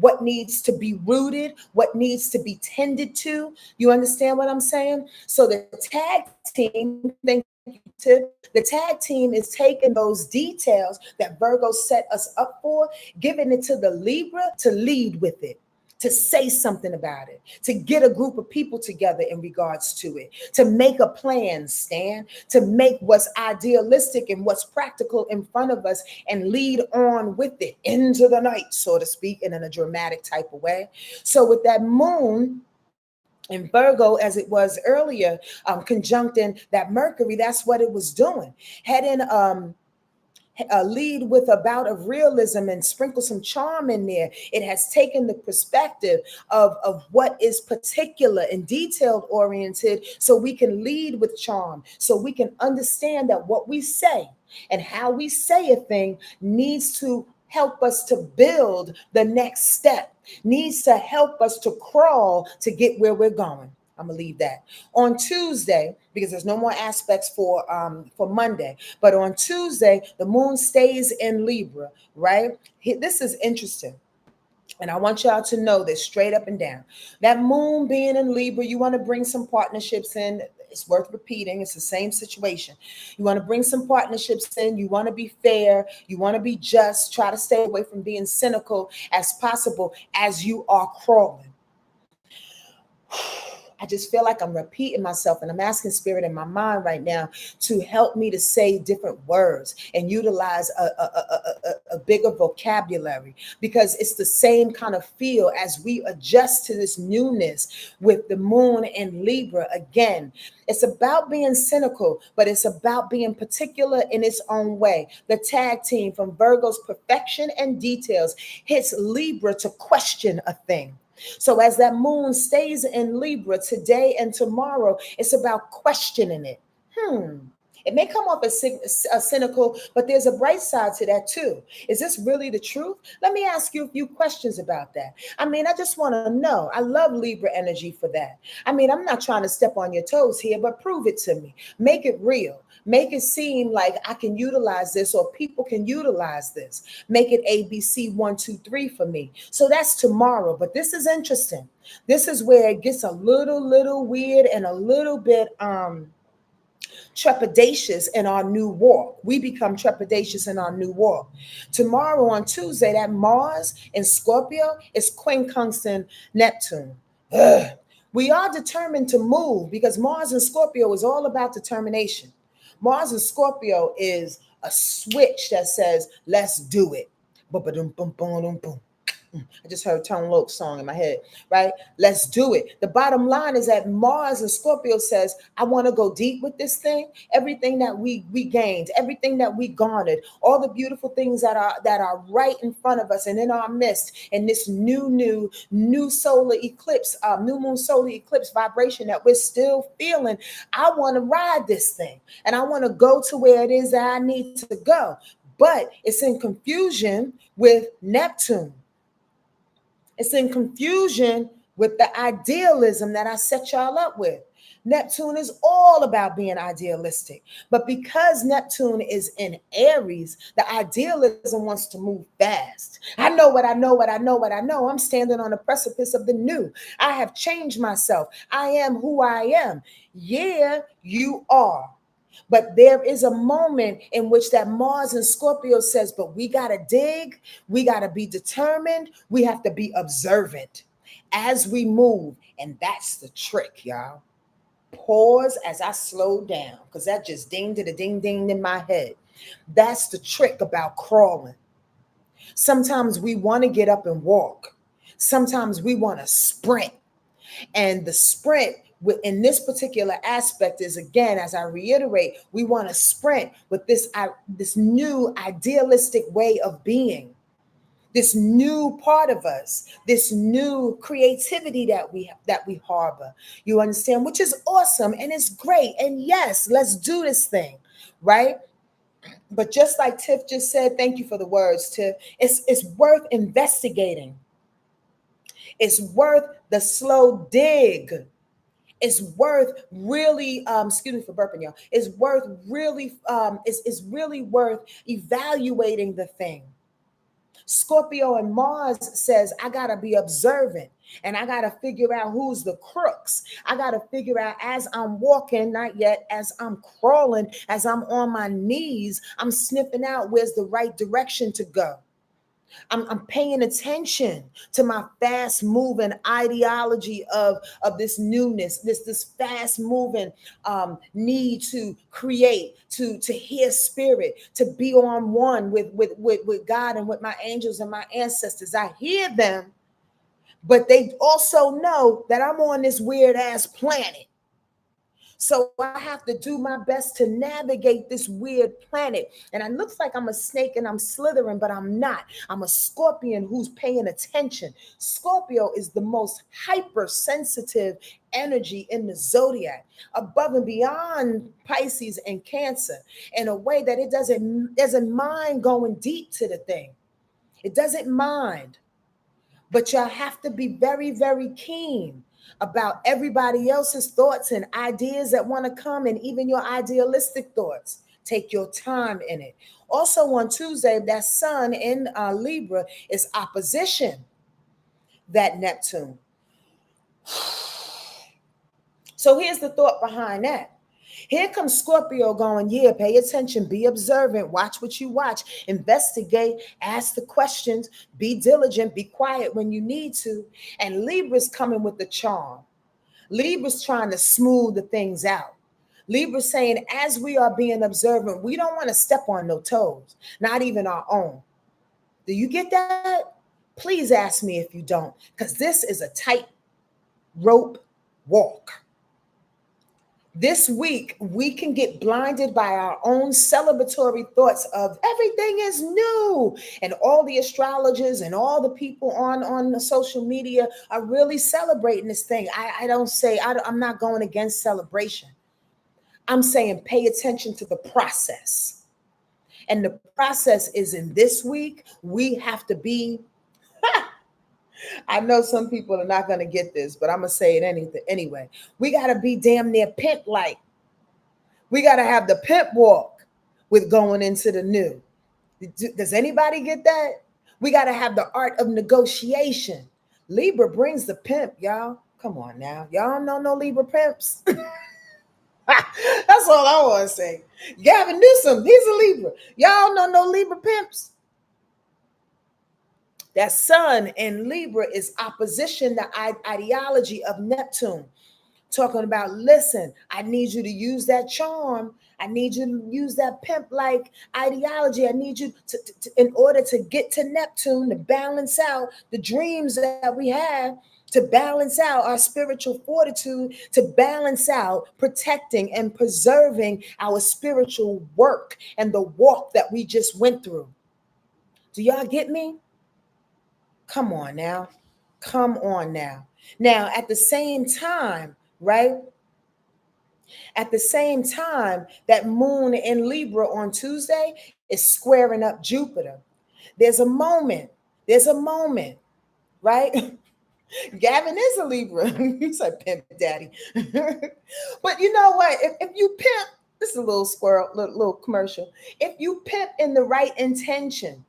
what needs to be rooted, what needs to be tended to. You understand what I'm saying? So the tag team, the tag team is taking those details that Virgo set us up for, giving it to the Libra to lead with it, to say something about it, to get a group of people together in regards to it, to make a plan, Stan, to make what's idealistic and what's practical in front of us and lead on with it into the night, so to speak, and in a dramatic type of way. So with that moon in Virgo, as it was earlier, conjuncting that Mercury, that's what it was doing. Heading lead with a bout of realism and sprinkle some charm in there. It has taken the perspective of what is particular and detailed oriented, so we can lead with charm, so we can understand that what we say and how we say a thing needs to help us to build the next step, needs to help us to crawl to get where we're going. I'm gonna leave that on Tuesday because there's no more aspects for Monday. But on Tuesday, the moon stays in Libra, right? This is interesting. And I want y'all to know this straight up and down. That moon being in Libra, you want to bring some partnerships in. It's worth repeating. It's the same situation. You want to bring some partnerships in. You want to be fair. You want to be just. Try to stay away from being cynical as possible as you are crawling. I just feel like I'm repeating myself, and I'm asking spirit in my mind right now to help me to say different words and utilize a bigger vocabulary, because it's the same kind of feel as we adjust to this newness with the moon and Libra again. It's about being cynical, but it's about being particular in its own way. The tag team from Virgo's perfection and details hits Libra to question a thing. So as that moon stays in Libra today and tomorrow, it's about questioning it. It may come off as cynical, but there's a bright side to that too. Is this really the truth? Let me ask you a few questions about that. I mean, I just want to know. I love Libra energy for that. I mean, I'm not trying to step on your toes here, but prove it to me. Make it real. Make it seem like I can utilize this or people can utilize this. Make it ABC 1, 2, 3 for me. So that's tomorrow. But this is interesting. This is where it gets a little weird and a little bit trepidatious in our new walk. We become trepidatious in our new walk. Tomorrow on Tuesday, that Mars in Scorpio is quincunxing Neptune. We are determined to move because Mars in Scorpio is all about determination. Mars in Scorpio is a switch that says, let's do it. Boom, boom, boom, boom, boom. I just heard Tone Lop's song in my head, right? Let's do it. The bottom line is that Mars and Scorpio says, I want to go deep with this thing. Everything that we gained, everything that we garnered, all the beautiful things that are right in front of us and in our midst, and this new solar eclipse, new moon solar eclipse vibration that we're still feeling. I want to ride this thing, and I want to go to where it is that I need to go. But it's in confusion with Neptune. It's in confusion with the idealism that I set y'all up with. Neptune is all about being idealistic. But because Neptune is in Aries, the idealism wants to move fast. I know what I know, what I know, what I know. I'm standing on the precipice of the new. I have changed myself. I am who I am. Yeah, you are. But there is a moment in which that Mars and Scorpio says, but we got to dig, we got to be determined, we have to be observant as we move. And that's the trick, y'all. Pause as I slow down, because that just dinged a ding ding in my head. That's the trick about crawling. Sometimes we want to get up and walk. Sometimes we want to sprint. And the sprint in this particular aspect is, again, as I reiterate, we want to sprint with this new idealistic way of being, this new part of us, this new creativity that we harbor. You understand? Which is awesome and it's great. And yes, let's do this thing, right? But just like Tiff just said, thank you for the words, Tiff. It's worth investigating. It's worth the slow dig. It's worth really, excuse me for burping, y'all. It's worth really, it's really worth evaluating the thing. Scorpio and Mars says, I got to be observant and I got to figure out who's the crooks. I got to figure out as I'm walking, not yet, as I'm crawling, as I'm on my knees, I'm sniffing out where's the right direction to go. I'm paying attention to my fast moving ideology of this newness, this fast moving need to create, to hear spirit, to be on one with God and with my angels and my ancestors. I hear them, but they also know that I'm on this weird ass planet. So I have to do my best to navigate this weird planet. And it looks like I'm a snake and I'm slithering, but I'm not. I'm a scorpion who's paying attention. Scorpio is the most hypersensitive energy in the zodiac, above and beyond Pisces and Cancer, in a way that it doesn't mind going deep to the thing. It doesn't mind. But y'all have to be very, very keen about everybody else's thoughts and ideas that want to come, and even your idealistic thoughts. Take your time in it. Also on Tuesday, that sun in Libra is opposition that Neptune. So here's the thought behind that. Here comes Scorpio going, yeah, pay attention, be observant, watch what you watch, investigate, ask the questions, be diligent, be quiet when you need to. And Libra's coming with the charm. Libra's trying to smooth the things out. Libra's saying, as we are being observant, we don't want to step on no toes, not even our own. Do you get that? Please ask me if you don't, because this is a tight rope walk. This week, we can get blinded by our own celebratory thoughts of everything is new. And all the astrologers and all the people on the social media are really celebrating this thing. I'm not going against celebration. I'm saying pay attention to the process. And the process is in this week, we have to be, I know some people are not going to get this, but I'm going to say it anyway. We got to be damn near pimp-like. We got to have the pimp walk with going into the new. Does anybody get that? We got to have the art of negotiation. Libra brings the pimp, y'all. Come on now. Y'all don't know no Libra pimps. That's all I want to say. Gavin Newsom, he's a Libra. Y'all know no Libra pimps. That sun in Libra is opposition to ideology of Neptune. talking about, listen, I need you to use that charm. I need you to use that pimp-like ideology. I need you in order to get to Neptune, to balance out the dreams that we have, to balance out our spiritual fortitude, to balance out protecting and preserving our spiritual work and the walk that we just went through. Do y'all get me? Come on now. Come on now. Now, at the same time, right? At the same time, that moon in Libra on Tuesday is squaring up Jupiter. There's a moment. There's a moment, right? Gavin is a Libra. You said pimp daddy. But you know what? If you pimp, this is a little squirrel, little commercial. If you pimp in the right intention,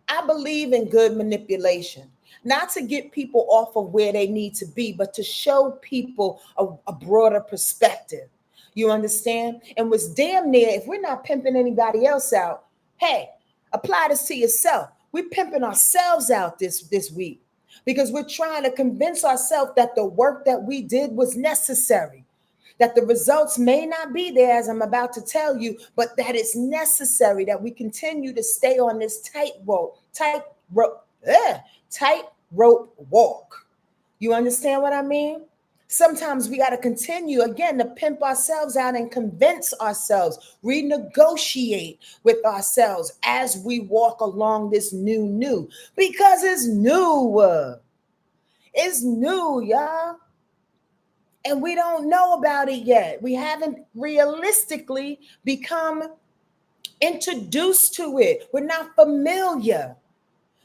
I believe in good manipulation, not to get people off of where they need to be, but to show people a broader perspective. You understand? And was damn near, if we're not pimping anybody else out, hey, apply this to yourself. We're pimping ourselves out this week because we're trying to convince ourselves that the work that we did was necessary, that the results may not be there, as I'm about to tell you, but that it's necessary that we continue to stay on this tightrope walk. You understand what I mean? Sometimes we got to continue again to pimp ourselves out and convince ourselves, renegotiate with ourselves as we walk along this new, because it's new. It's new, y'all. And we don't know about it yet. We haven't realistically become introduced to it. We're not familiar.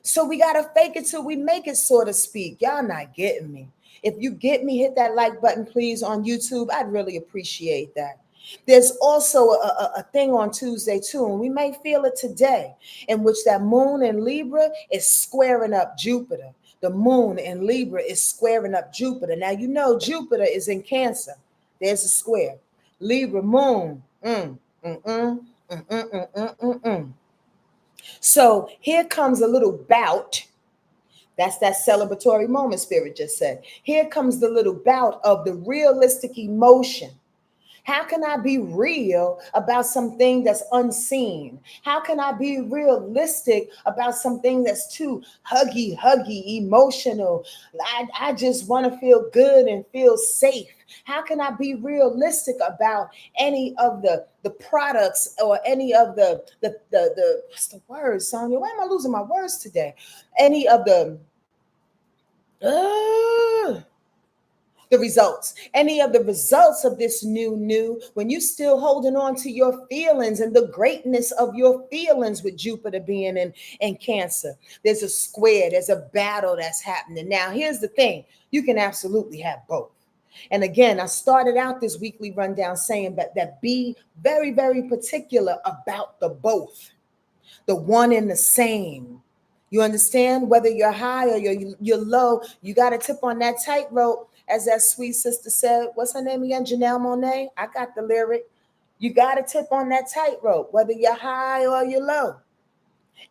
So we got to fake it till we make it, so to speak. Y'all not getting me. If you get me, hit that like button, please, on YouTube. I'd really appreciate that. There's also a thing on Tuesday, too, and we may feel it today, in which that moon in Libra is squaring up Jupiter. The moon in Libra is squaring up Jupiter. Now, you know Jupiter is in Cancer. There's a square. Libra moon. So here comes a little bout. That's that celebratory moment Spirit just said. Here comes the little bout of the realistic emotion. How can I be real about something that's unseen? How can I be realistic about something that's too huggy, emotional? I just want to feel good and feel safe. How can I be realistic about any of the products or any of the what's the word, Sonja? Why am I losing my words today? Any of the results, any of the results of this new, when you still holding on to your feelings and the greatness of your feelings with Jupiter being in Cancer. There's a square, there's a battle that's happening. Now, here's the thing. You can absolutely have both. And again, I started out this weekly rundown saying that be very, very particular about the both, the one and the same. You understand? Whether you're high or you're low, you got to tip on that tightrope. As that sweet sister said, what's her name again? Janelle Monáe. I got the lyric. You got to tip on that tightrope, whether you're high or you're low.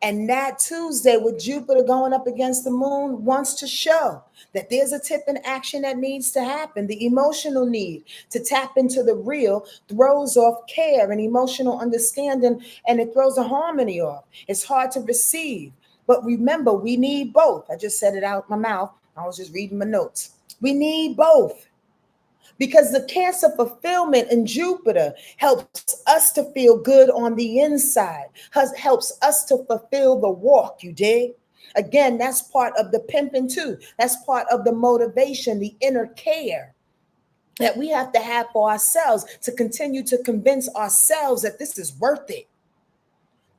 And that Tuesday with Jupiter going up against the moon wants to show that there's a tip in action that needs to happen. The emotional need to tap into the real throws off care and emotional understanding, and it throws the harmony off. It's hard to receive. But remember, we need both. I just said it out my mouth. I was just reading my notes. We need both, because the Cancer fulfillment in Jupiter helps us to feel good on the inside, helps us to fulfill the walk, you dig? Again, that's part of the pimping too. That's part of the motivation, the inner care that we have to have for ourselves to continue to convince ourselves that this is worth it.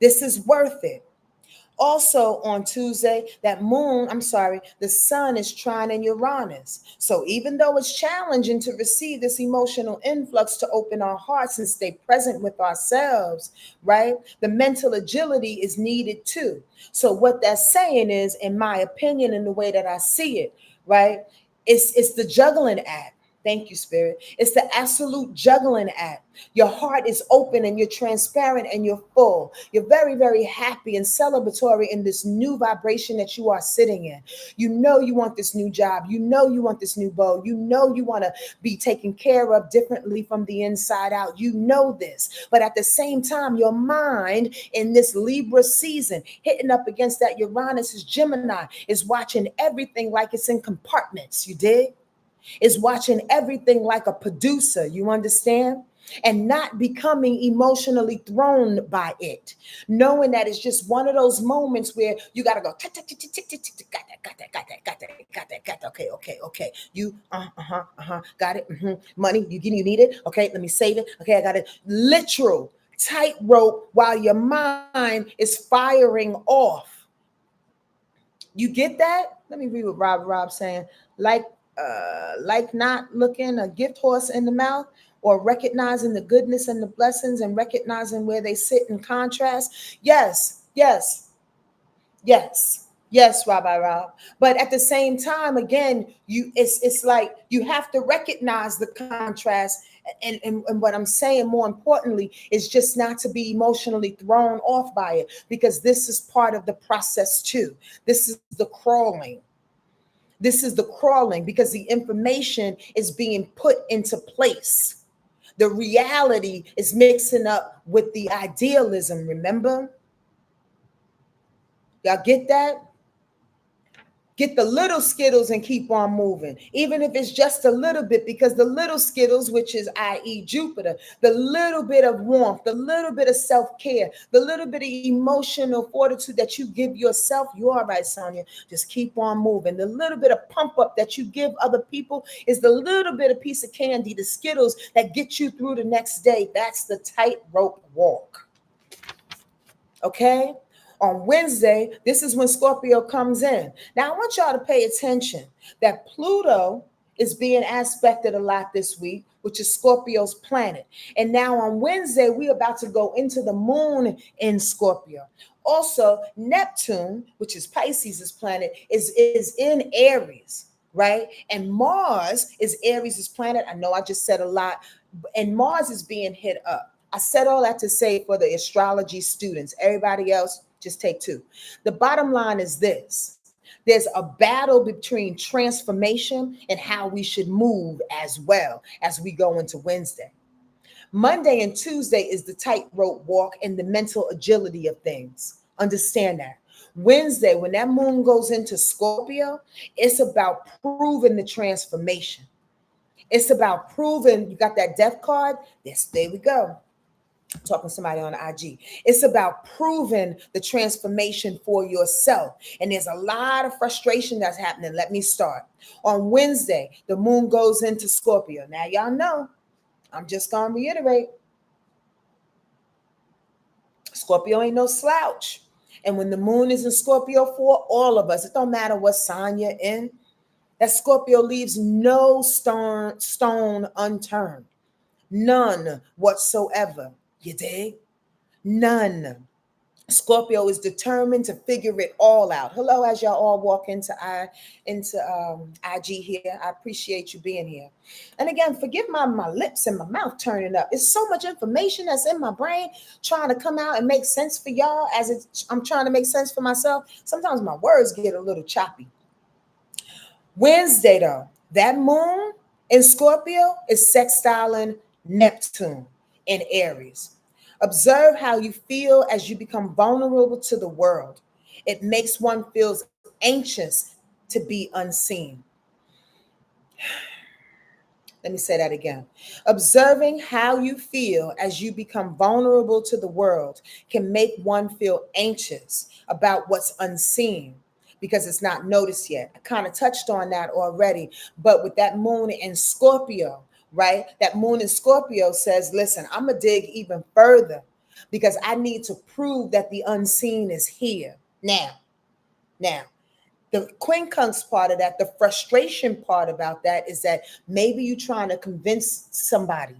This is worth it. Also on Tuesday, the sun is trining Uranus. So even though it's challenging to receive this emotional influx, to open our hearts and stay present with ourselves, right? The mental agility is needed too. So what that's saying is, in my opinion, in the way that I see it, right? It's the juggling act. Thank you, Spirit. It's the absolute juggling act. Your heart is open and you're transparent and you're full. You're very, very happy and celebratory in this new vibration that you are sitting in. You know you want this new job. You know you want this new beau. You know you want to be taken care of differently from the inside out. You know this. But at the same time, your mind in this Libra season, hitting up against that Uranus is Gemini, is watching everything like it's in compartments. You dig? Is watching everything like a producer, you understand? And not becoming emotionally thrown by it, knowing that it's just one of those moments where you got to go, got that, okay, you, got it, money, you need it, okay, let me save it, okay, I got it, literal tightrope while your mind is firing off. You get that? Let me read what Rob saying, like not looking a gift horse in the mouth, or recognizing the goodness and the blessings and recognizing where they sit in contrast. Yes, Rabbi Rob. But at the same time, again, it's like you have to recognize the contrast. And what I'm saying more importantly is just not to be emotionally thrown off by it, because this is part of the process too. This is the crawling. Because the information is being put into place. The reality is mixing up with the idealism, remember? Y'all get that? Get the little Skittles and keep on moving, even if it's just a little bit, because the little Skittles, which is i.e. Jupiter, the little bit of warmth, the little bit of self-care, the little bit of emotional fortitude that you give yourself, you're all right, Sonja, just keep on moving. The little bit of pump up that you give other people is the little bit of piece of candy, the Skittles that get you through the next day. That's the tightrope walk. Okay? On Wednesday, this is when Scorpio comes in. Now, I want y'all to pay attention that Pluto is being aspected a lot this week, which is Scorpio's planet. And now on Wednesday, we're about to go into the moon in Scorpio. Also, Neptune, which is Pisces' planet, is in Aries, right? And Mars is Aries' planet. I know I just said a lot, and Mars is being hit up. I said all that to say for the astrology students. Everybody else, just take two. The bottom line is this. There's a battle between transformation and how we should move as well as we go into Wednesday. Monday and Tuesday is the tightrope walk and the mental agility of things. Understand that. Wednesday, when that moon goes into Scorpio, it's about proving the transformation. It's about proving, you got that death card? Yes, there we go. Talking to somebody on IG. It's about proving the transformation for yourself. And there's a lot of frustration that's happening. Let me start. On Wednesday, the moon goes into Scorpio. Now, y'all know, I'm just going to reiterate. Scorpio ain't no slouch. And when the moon is in Scorpio for all of us, it don't matter what sign you're in, that Scorpio leaves no stone unturned. None whatsoever. You dig? None. Scorpio is determined to figure it all out. Hello, as y'all all walk into IG here. I appreciate you being here. And again, forgive my lips and my mouth turning up. It's so much information that's in my brain trying to come out and make sense for y'all as I'm trying to make sense for myself. Sometimes my words get a little choppy. Wednesday, though, that moon in Scorpio is sextiling Neptune in Aries. Observe how you feel as you become vulnerable to the world. It makes one feel anxious to be unseen. Let me say that again. Observing how you feel as you become vulnerable to the world can make one feel anxious about what's unseen because it's not noticed yet. I kind of touched on that already, but with that moon in Scorpio, right? That moon in Scorpio says, listen, I'm going to dig even further because I need to prove that the unseen is here. Now, the quincunx part of that, the frustration part about that is that maybe you're trying to convince somebody.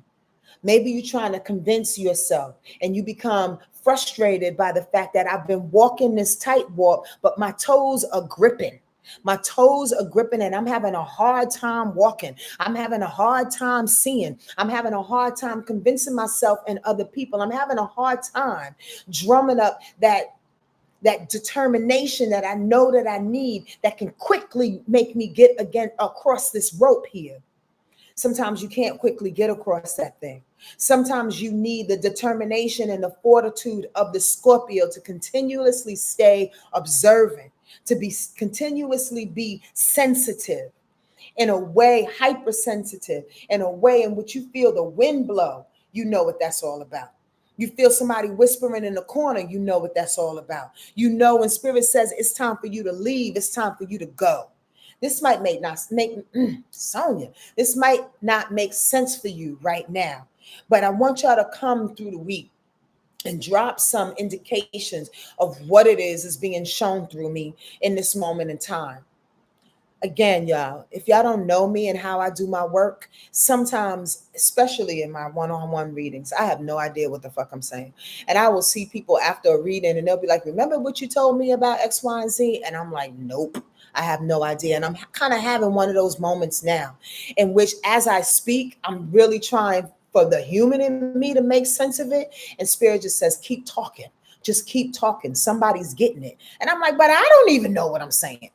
Maybe you're trying to convince yourself and you become frustrated by the fact that I've been walking this tightrope, but my toes are gripping. My toes are gripping and I'm having a hard time walking. I'm having a hard time seeing. I'm having a hard time convincing myself and other people. I'm having a hard time drumming up that determination that I know that I need that can quickly make me get again across this rope here. Sometimes you can't quickly get across that thing. Sometimes you need the determination and the fortitude of the Scorpio to continuously stay observant, to be continuously be sensitive in a way, hypersensitive, in a way in which you feel the wind blow. You know what that's all about. You feel somebody whispering in the corner, you know what that's all about. You know when spirit says it's time for you to leave, it's time for you to go. This might not make Sonja. This might not make sense for you right now, but I want y'all to come through the week and drop some indications of what it is being shown through me in this moment in time. Again, y'all, if y'all don't know me and how I do my work, sometimes, especially in my one-on-one readings, I have no idea what the fuck I'm saying. And I will see people after a reading and they'll be like, remember what you told me about X, Y, and Z? And I'm like, nope, I have no idea. And I'm kind of having one of those moments now in which as I speak, I'm really trying for the human in me to make sense of it. And spirit just says, keep talking. Just keep talking. Somebody's getting it. And I'm like, but I don't even know what I'm saying.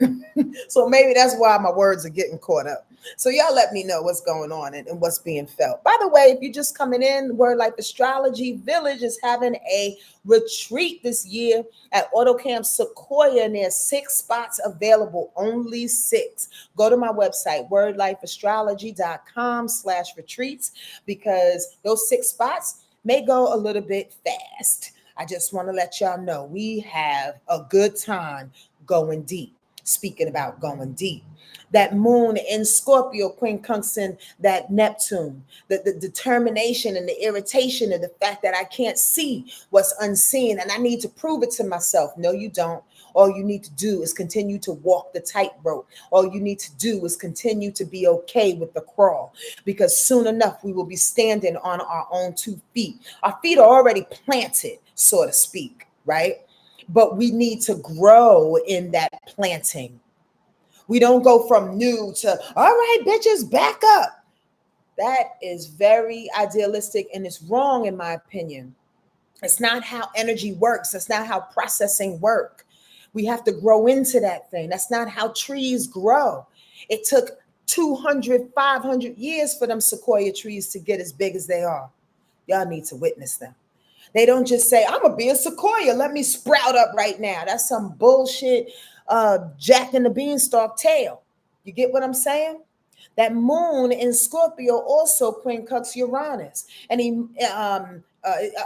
So maybe that's why my words are getting caught up. So y'all let me know what's going on and what's being felt. By the way, if you're just coming in, Wordlife Astrology Village is having a retreat this year at AutoCamp SEQUOIA, and there's 6 spots available, only 6. Go to my website, wordlifeastrology.com/retreats, because those 6 spots may go a little bit fast. I just want to let y'all know we have a good time going deep. Speaking about going deep, that moon in Scorpio quincunxing that Neptune, the determination and the irritation of the fact that I can't see what's unseen and I need to prove it to myself. No, you don't. All you need to do is continue to walk the tightrope. All you need to do is continue to be okay with the crawl, because soon enough we will be standing on our own 2 feet. Our feet are already planted, so to speak, right? But we need to grow in that planting. We don't go from new to, all right, bitches, back up. That is very idealistic and it's wrong in my opinion. It's not how energy works. That's not how processing works. We have to grow into that thing. That's not how trees grow. It took 200, 500 years for them sequoia trees to get as big as they are. Y'all need to witness them. They don't just say, I'm going to be a sequoia. Let me sprout up right now. That's some bullshit Jack and the Beanstalk tale. You get what I'm saying? That moon in Scorpio also quincunx Uranus. And are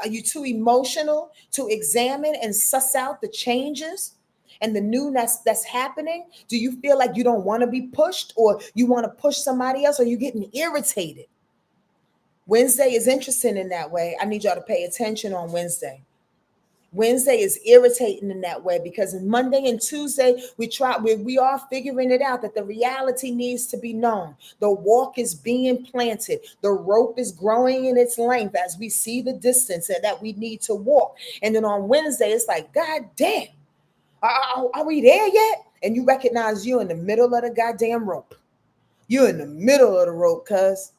you too emotional to examine and suss out the changes and the new that's happening? Do you feel like you don't want to be pushed, or you want to push somebody else, or you getting irritated? Wednesday is interesting in that way. I need y'all to pay attention on Wednesday. Wednesday is irritating in that way because Monday and Tuesday we are figuring it out that the reality needs to be known. The walk is being planted. The rope is growing in its length as we see the distance that we need to walk. And then on Wednesday, it's like, God damn, are we there yet? And you recognize you're in the middle of the goddamn rope. You're in the middle of the rope, cuz.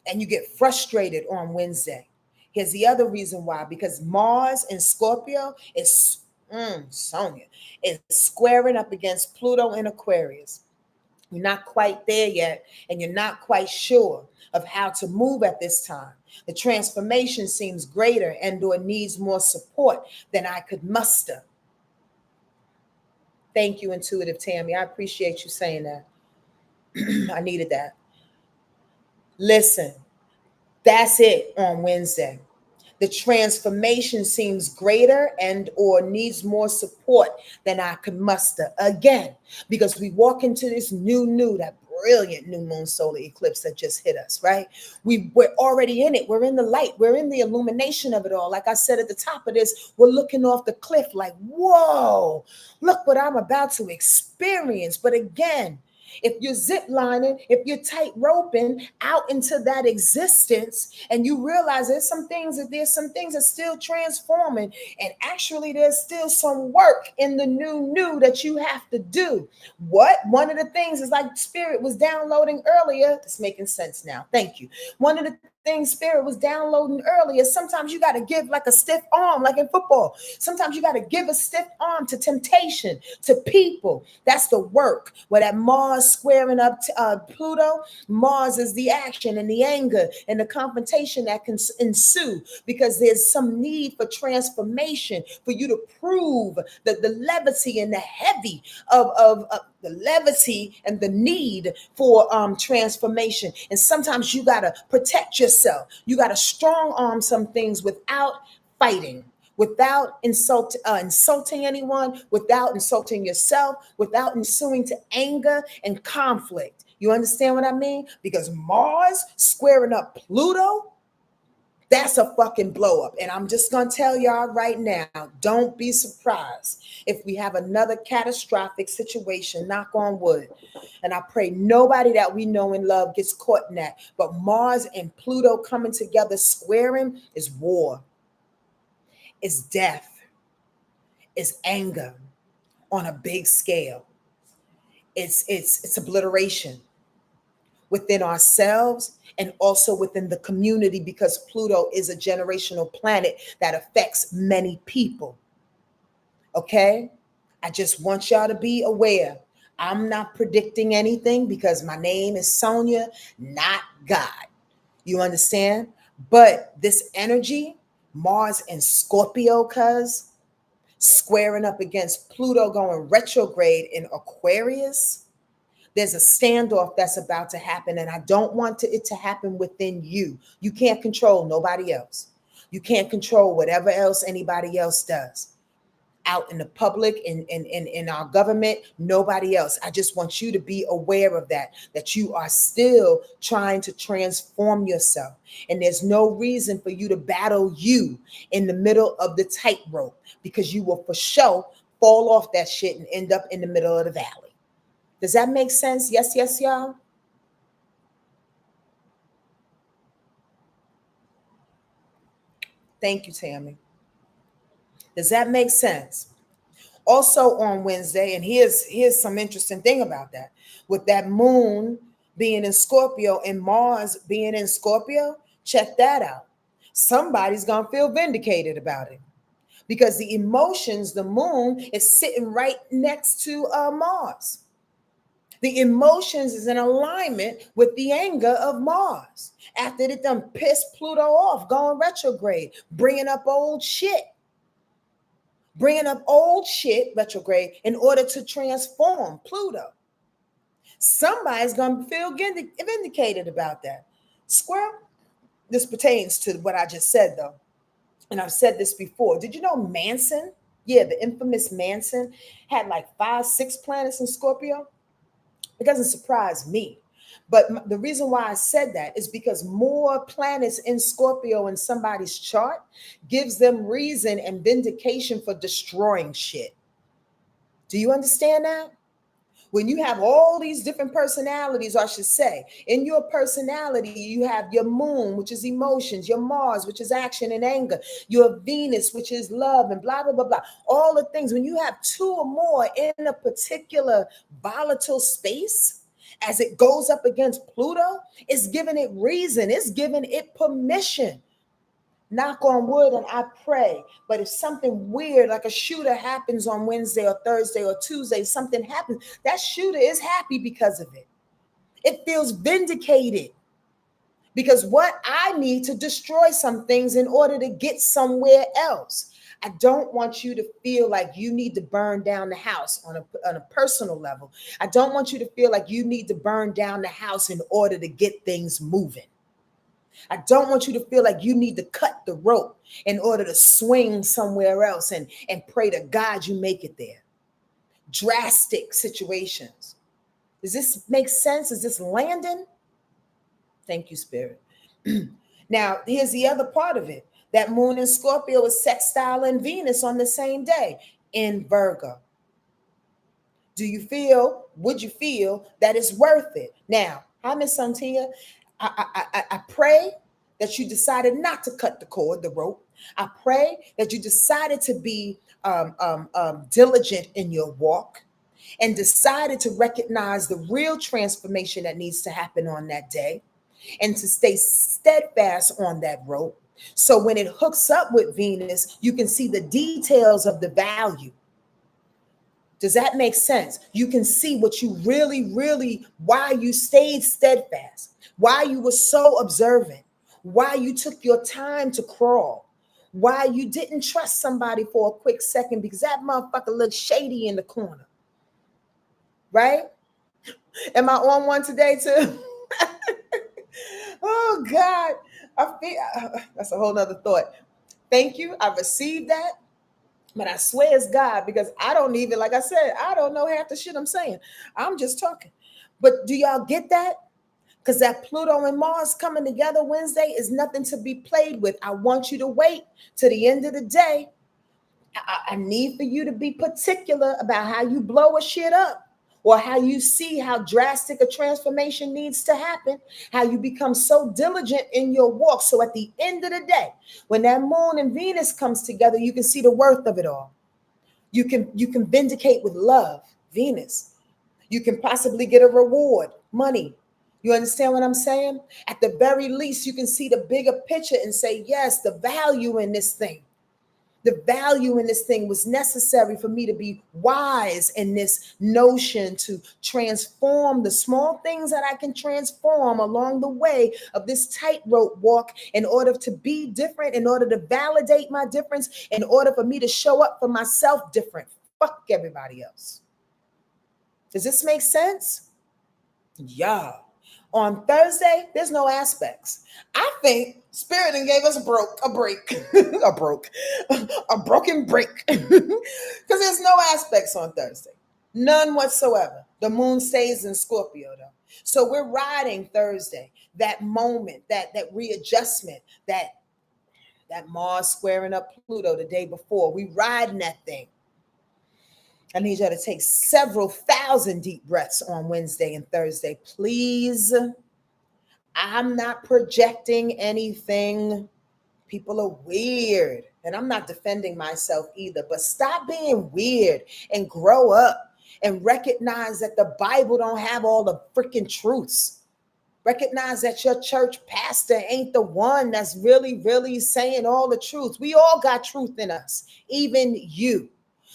And you get frustrated on Wednesday. Here's the other reason why, because Mars in Scorpio is Sonja, is squaring up against Pluto in Aquarius. You're not quite there yet, and you're not quite sure of how to move at this time. The transformation seems greater and or needs more support than I could muster. Thank you, Intuitive Tammy. I appreciate you saying that. I needed that. Listen, that's it on Wednesday. The transformation seems greater and or needs more support than I could muster. Again, because we walk into this that brilliant new moon solar eclipse that just hit us, right? We're already in it. We're in the light. We're in the illumination of it all. Like I said at the top of this, we're looking off the cliff like, whoa, look what I'm about to experience. But again, If you're zip lining, if you're tight roping out into that existence, and you realize there's some things that still transforming, and actually there's still some work in the new that you have to do. What? One of the things is like Spirit was downloading earlier. It's making sense now. Thank you. One of the things Spirit was downloading earlier. Sometimes you got to give like a stiff arm, like in football. Sometimes you got to give a stiff arm to temptation, to people. That's the work. Where that Mars squaring up to Pluto, Mars is the action and the anger and the confrontation that can ensue, because there's some need for transformation, for you to prove that the levity and the heavy of the levity and the need for transformation. And sometimes you got to protect yourself. You got to strong arm some things without fighting, without insulting anyone, without insulting yourself, without ensuing to anger and conflict. You understand what I mean? Because Mars squaring up Pluto, that's a fucking blow up. And I'm just going to tell y'all right now, don't be surprised if we have another catastrophic situation, knock on wood. And I pray nobody that we know and love gets caught in that. But Mars and Pluto coming together, squaring, is war. It's death. It's anger on a big scale. It's obliteration within ourselves and also within the community, because Pluto is a generational planet that affects many people. Okay? I just want y'all to be aware. I'm not predicting anything because my name is Sonja, not God. You understand? But this energy, Mars and Scorpio, cuz squaring up against Pluto going retrograde in Aquarius, there's a standoff that's about to happen, and I don't want it to happen within you. You can't control nobody else. You can't control whatever else anybody else does. Out in the public, in our government, nobody else. I just want you to be aware of that you are still trying to transform yourself. And there's no reason for you to battle you in the middle of the tightrope, because you will for sure fall off that shit and end up in the middle of the valley. Does that make sense? Yes, y'all? Thank you, Tammy. Does that make sense? Also on Wednesday, and here's some interesting thing about that. With that moon being in Scorpio and Mars being in Scorpio, check that out. Somebody's going to feel vindicated about it, because the emotions, the moon is sitting right next to Mars. The emotions is in alignment with the anger of Mars. After it done pissed Pluto off, going retrograde, bringing up old shit. Retrograde in order to transform Pluto. Somebody's going to feel vindicated about that. Squirrel, this pertains to what I just said, though. And I've said this before. Did you know Manson? Yeah, the infamous Manson had like 5-6 planets in Scorpio. It doesn't surprise me. But the reason why I said that is because more planets in Scorpio in somebody's chart gives them reason and vindication for destroying shit. Do you understand that? When you have all these different personalities, I should say, in your personality, you have your moon, which is emotions, your Mars, which is action and anger, your Venus, which is love, and blah, blah, blah, blah. All the things, when you have 2 or more in a particular volatile space, as it goes up against Pluto, it's giving it reason, it's giving it permission. Knock on wood, and I pray. But if something weird, like a shooter, happens on Wednesday or Thursday or Tuesday, something happens, that shooter is happy because of it. It feels vindicated. Because what I need to destroy some things in order to get somewhere else. I don't want you to feel like you need to burn down the house on a personal level. I don't want you to feel like you need to burn down the house in order to get things moving. I don't want you to feel like you need to cut the rope in order to swing somewhere else and pray to God you make it there. Drastic situations. Does this make sense? Is this landing? Thank you, Spirit. Now, here's the other part of it. That moon in Scorpio is sextile in Venus on the same day in Virgo. Do you feel would you feel that it's worth it? Now, hi, Miss Santia. I pray that you decided not to cut the cord, the rope. I pray that you decided to be diligent in your walk and decided to recognize the real transformation that needs to happen on that day and to stay steadfast on that rope. So when it hooks up with Venus, you can see the details of the value. Does that make sense? You can see what you really, why you stayed steadfast, why you were so observant, why you took your time to crawl, why you didn't trust somebody for a quick second because that motherfucker looked shady in the corner. Right? Am I on one today too? Oh God, I feel that's a whole nother thought. Thank you. I received that. But I swear it's God because I don't even, like I said, I don't know half the shit I'm saying. I'm just talking. But do y'all get that? Because that Pluto and Mars coming together Wednesday is nothing to be played with. I want you to wait to the end of the day. I need for you to be particular about how you blow a shit up or how you see how drastic a transformation needs to happen, how you become so diligent in your walk. So at the end of the day, when that moon and Venus comes together, you can see the worth of it all. You can vindicate with love, Venus. You can possibly get a reward, money. You understand what I'm saying? At the very least, you can see the bigger picture and say, yes, the value in this thing. The value in this thing was necessary for me to be wise in this notion to transform the small things that I can transform along the way of this tightrope walk in order to be different, in order to validate my difference, in order for me to show up for myself different. Fuck everybody else. Does this make sense? Yeah. On Thursday, there's no aspects. I think Spirit and gave us a broken break. Because there's no aspects on Thursday. None whatsoever. The moon stays in Scorpio though. So we're riding Thursday, that moment, that readjustment, that Mars squaring up Pluto the day before. We riding that thing. I need y'all to take several thousand deep breaths on Wednesday and Thursday, please. I'm not projecting anything. People are weird, and I'm not defending myself either, but stop being weird and grow up and recognize that the Bible don't have all the freaking truths. Recognize that your church pastor ain't the one that's really saying all the truth. We all got truth in us, even you.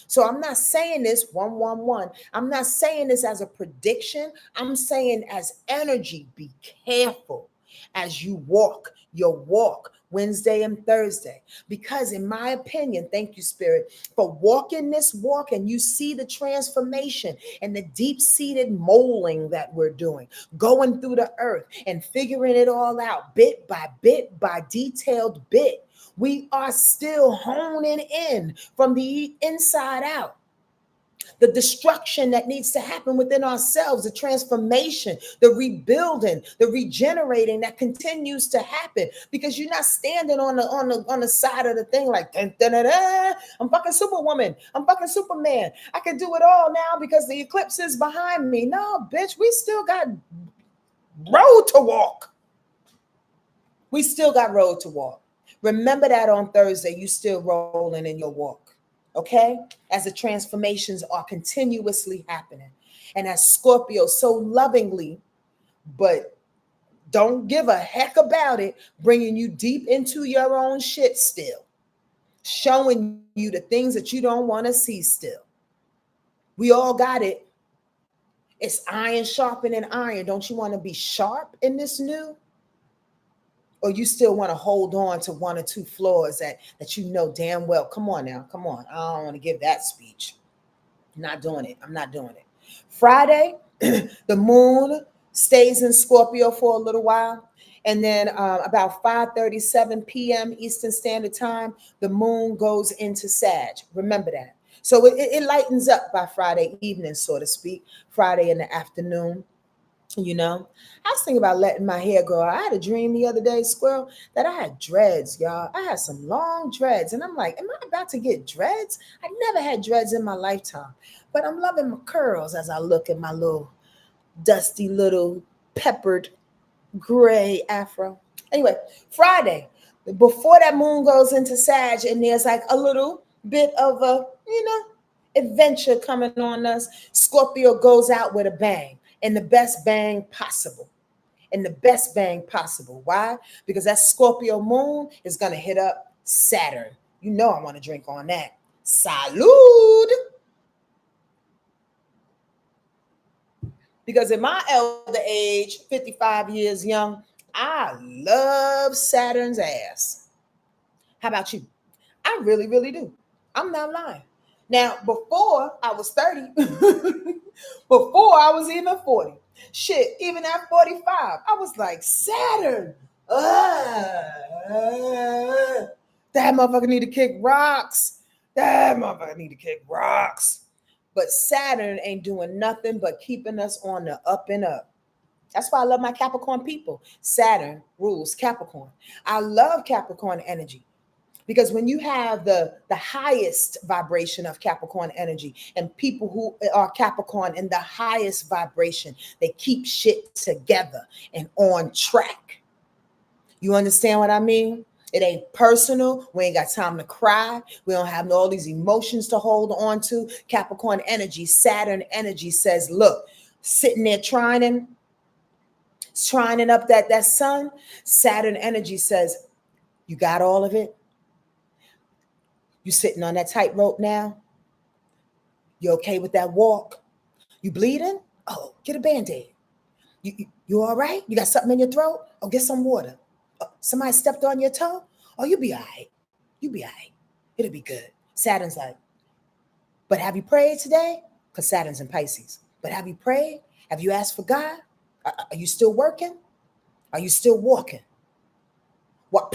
So I'm not saying this 111. I'm not saying this as a prediction. I'm saying as energy, be careful as you walk your walk Wednesday and Thursday. Because in my opinion, thank you, Spirit, for walking this walk and you see the transformation and the deep-seated molding that we're doing, going through the earth and figuring it all out bit by detailed bit. We are still honing in from the inside out. The destruction that needs to happen within ourselves, the transformation, the rebuilding, the regenerating that continues to happen, because you're not standing on the side of the thing like dun, dun, dun, dun. I'm fucking Superwoman, I'm fucking Superman, I can do it all now because the eclipse is behind me. No, bitch, we still got road to walk. We still got road to walk. Remember that on Thursday, you still rolling in your walk. Okay, as the transformations are continuously happening, and as Scorpio so lovingly, but don't give a heck about it, bringing you deep into your own shit still, showing you the things that you don't want to see still. We all got it. It's iron sharpening iron. Don't you want to be sharp in this new? Or you still want to hold on to one or two flaws that you know damn well. Come on now, come on. I don't want to give that speech. I'm not doing it. I'm not doing it. Friday, the moon stays in Scorpio for a little while. And then about 5:37 p.m. Eastern Standard Time, the moon goes into Sag. Remember that. So it lightens up by Friday evening, so to speak, Friday in the afternoon. You know, I was thinking about letting my hair grow. I had a dream the other day, Squirrel, that I had dreads, y'all. I had some long dreads. And I'm like, am I about to get dreads? I never had dreads in my lifetime. But I'm loving my curls as I look at my little dusty little peppered gray afro. Anyway, Friday, before that moon goes into Sag, and there's like a little bit of a, adventure coming on us. Scorpio goes out with a bang, and the best bang possible. And the best bang possible. Why? Because that Scorpio moon is going to hit up Saturn. You know I want to drink on that. Salud! Because in my elder age, 55 years young, I love Saturn's ass. How about you? I really, really do. I'm not lying. Now, before I was 30, before I was even 40, shit, even at 45, I was like, Saturn, that motherfucker need to kick rocks. That motherfucker need to kick rocks. But Saturn ain't doing nothing but keeping us on the up and up. That's why I love my Capricorn people. Saturn rules Capricorn. I love Capricorn energy. Because when you have the highest vibration of Capricorn energy and people who are Capricorn in the highest vibration, they keep shit together and on track. You understand what I mean? It ain't personal. We ain't got time to cry. We don't have all these emotions to hold on to. Capricorn energy, Saturn energy says, look, sitting there trining up that sun, Saturn energy says, you got all of it? You sitting on that tightrope now? You okay with that walk? You bleeding? Oh, get a Band-Aid. You all right? You got something in your throat? Oh, get some water. Somebody stepped on your toe? Oh, you'll be all right. You'll be all right. It'll be good. Saturn's like, but have you prayed today? Because Saturn's in Pisces. But have you prayed? Have you asked for God? Are you still working? Are you still walking? What?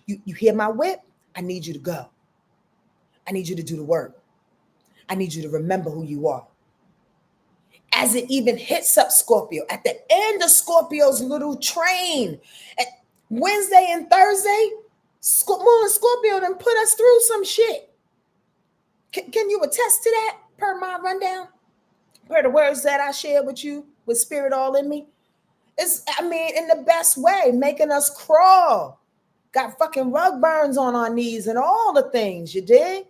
You hear my whip? I need you to go. I need you to do the work. I need you to remember who you are. As it even hits up Scorpio, at the end of Scorpio's little train, at Wednesday and Thursday, Moon and Scorpio done put us through some shit. Can you attest to that per my rundown? Per the words that I shared with you, with spirit all in me? In the best way, making us crawl. Got fucking rug burns on our knees and all the things, you dig?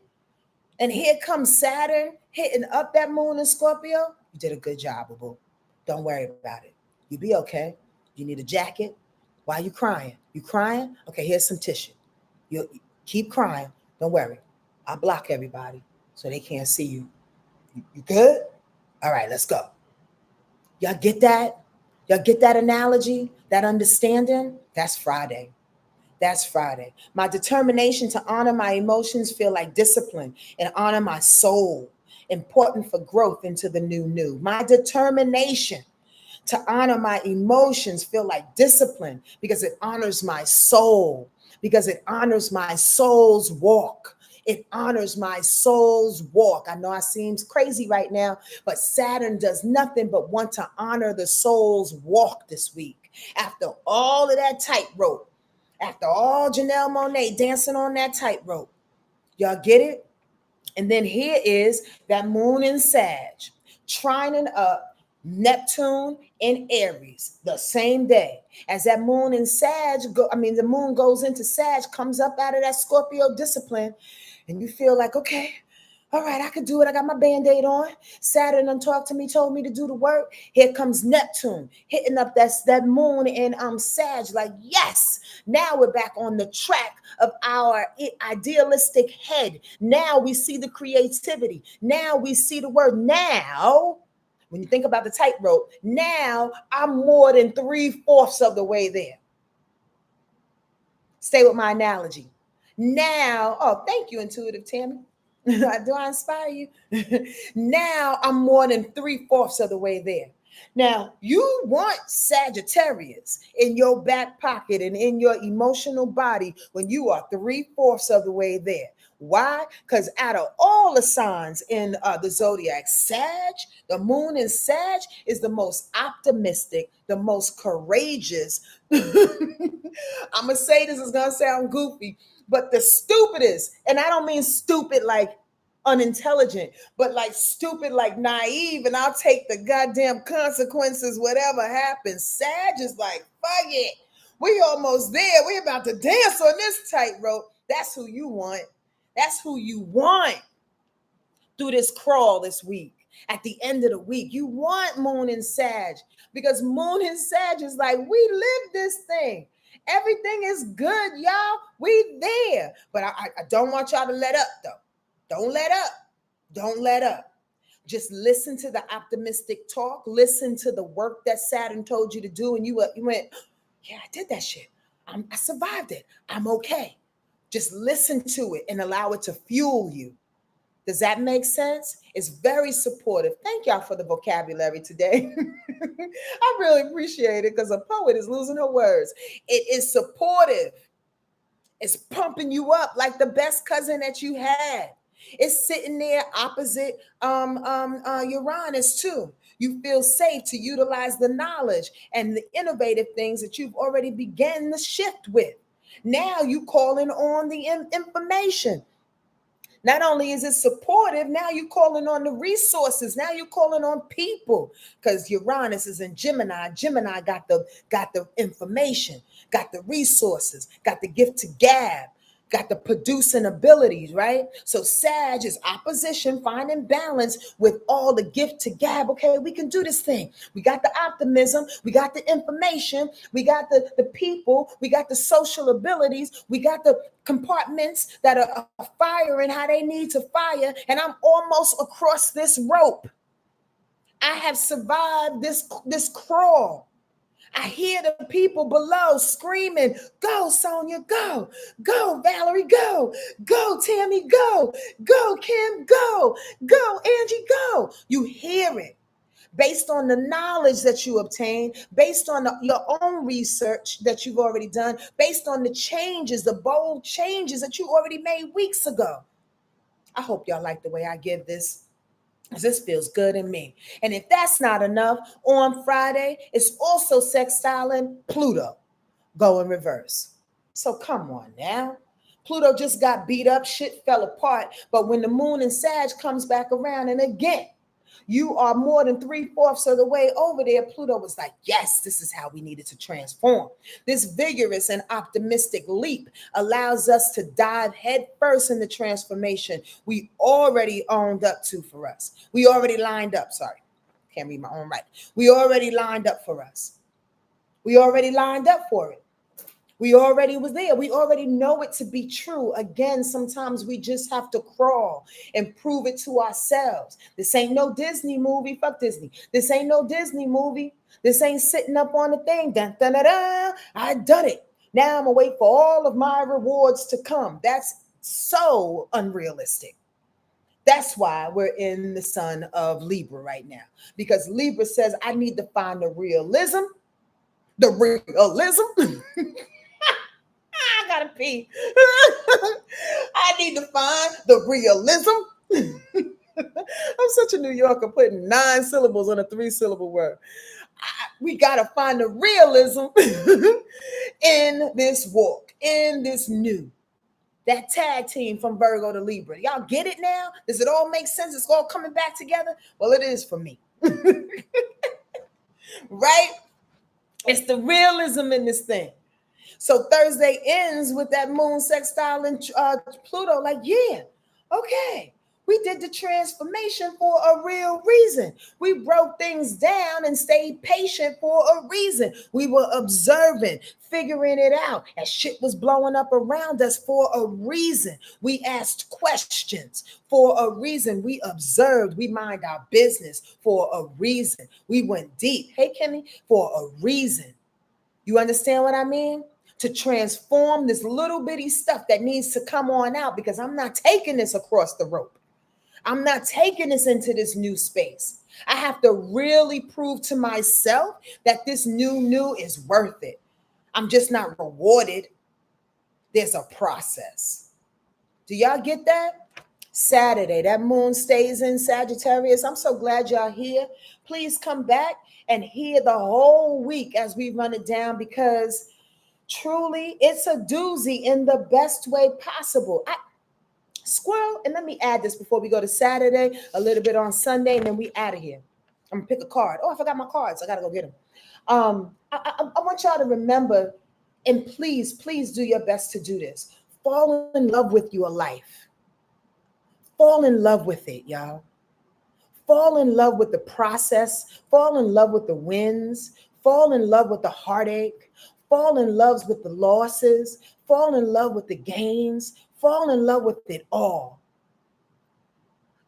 And here comes Saturn hitting up that moon in Scorpio. You did a good job, boo. Don't worry about it. You'll be okay. You need a jacket. Why are you crying? You crying? Okay, here's some tissue. You keep crying. Don't worry. I'll block everybody so they can't see you. You good? All right, let's go. Y'all get that? Y'all get that analogy, that understanding? That's Friday. That's Friday. My determination to honor my emotions feel like discipline and honor my soul. Important for growth into the new. My determination to honor my emotions feel like discipline because it honors my soul, because it honors my soul's walk. It honors my soul's walk. I know it seems crazy right now, but Saturn does nothing but want to honor the soul's walk this week. After all of that tightrope, after all Janelle Monáe dancing on that tightrope. Y'all get it? And then here is that moon in Sag, trining up Neptune in Aries the same day. As that moon in Sag, the moon goes into Sag, comes up out of that Scorpio discipline, and you feel like, okay, all right, I could do it. I got my Band-Aid on. Saturn done talked to me, told me to do the work. Here comes Neptune hitting up that moon in Sag. Like, yes, now we're back on the track of our idealistic head. Now we see the creativity. Now we see the word. Now, when you think about the tightrope, now I'm more than 3/4 of the way there. Stay with my analogy. Now, oh, thank you, Intuitive Tammy. Do I inspire you? Now I'm more than 3/4 of the way there. Now, you want Sagittarius in your back pocket and in your emotional body when you are 3/4 of the way there. Why? Because out of all the signs in the zodiac, the moon in Sag is the most optimistic, the most courageous. I'm going to say this is going to sound goofy, but the stupidest, and I don't mean stupid like unintelligent, but like stupid, like naive, and I'll take the goddamn consequences, whatever happens. Sag is like, fuck it. We almost there. We about to dance on this tightrope. That's who you want. That's who you want through this crawl this week. At the end of the week, you want moon and Sag, because moon and Sag is like, we live this thing. Everything is good, y'all. We there. But I don't want y'all to let up, though. Don't let up. Don't let up. Just listen to the optimistic talk. Listen to the work that Saturn told you to do. And you went, yeah, I did that shit. I survived it. I'm okay. Just listen to it and allow it to fuel you. Does that make sense? It's very supportive. Thank y'all for the vocabulary today. I really appreciate it, because a poet is losing her words. It is supportive. It's pumping you up like the best cousin that you had. It's sitting there opposite Uranus too. You feel safe to utilize the knowledge and the innovative things that you've already began to shift with. Now you calling on the information. Not only is it supportive, now you're calling on the resources. Now you're calling on people, because Uranus is in Gemini. Gemini got the information, got the resources, got the gift to gab, got the producing abilities, right? So Sag is opposition, finding balance with all the gift to gab. Okay, we can do this thing. We got the optimism, we got the information, we got the people, we got the social abilities, we got the compartments that are firing how they need to fire. And I'm almost across this rope. I have survived this crawl. I hear the people below screaming, go, Sonja, go. Go, Valerie, go. Go, Tammy, go. Go, Kim, go. Go, Angie, go. You hear it. Based on the knowledge that you obtain, based on your own research that you've already done, based on the changes, the bold changes that you already made weeks ago. I hope y'all like the way I give this, because this feels good in me. And if that's not enough, on Friday, it's also sextiling Pluto, go in reverse. So come on now. Pluto just got beat up, shit fell apart. But when the moon in Sag comes back around, and again, you are more than 3/4 of the way over there, Pluto was like, yes, this is how we needed to transform. This vigorous and optimistic leap allows us to dive head first in the transformation we already owned up to for us. We already lined up, sorry, can't read my own writing. We already lined up for us. We already lined up for it. We already was there. We already know it to be true. Again, sometimes we just have to crawl and prove it to ourselves. This ain't no Disney movie. Fuck Disney. This ain't no Disney movie. This ain't sitting up on the thing. Dun, dun, dun, dun. I done it. Now I'm going to wait for all of my rewards to come. That's so unrealistic. That's why we're in the sun of Libra right now. Because Libra says, I need to find the realism. The realism. I gotta pee. I need to find the realism. I'm such a New Yorker, putting 9 syllables on a 3-syllable word. We gotta find the realism in this walk, in this new. That tag team from Virgo to Libra. Y'all get it now? Does it all make sense? It's all coming back together? Well, it is for me. Right? It's the realism in this thing. So Thursday ends with that moon sextile and Pluto. Like, yeah, okay. We did the transformation for a real reason. We broke things down and stayed patient for a reason. We were observing, figuring it out as shit was blowing up around us for a reason. We asked questions for a reason. We observed. We mind our business for a reason. We went deep. Hey, Kimmy, for a reason. You understand what I mean? To transform this little bitty stuff that needs to come on out, because I'm not taking this across the rope. I'm not taking this into this new space. I have to really prove to myself that this new is worth it. I'm just not rewarded. There's a process. Do y'all get that? Saturday, that moon stays in Sagittarius. I'm so glad y'all here. Please come back and hear the whole week as we run it down, because truly it's a doozy in the best way possible. Squirrel, and let me add this before we go to Saturday, a little bit on Sunday, and then we out of here. I'm gonna pick a card. Oh, I forgot my cards. I gotta go get them. I want y'all to remember, and please do your best to do this. Fall in love with your life. Fall in love with it, y'all. Fall in love with the process. Fall in love with the wins. Fall in love with the heartache. Fall in love with the losses. Fall in love with the gains. Fall in love with it all.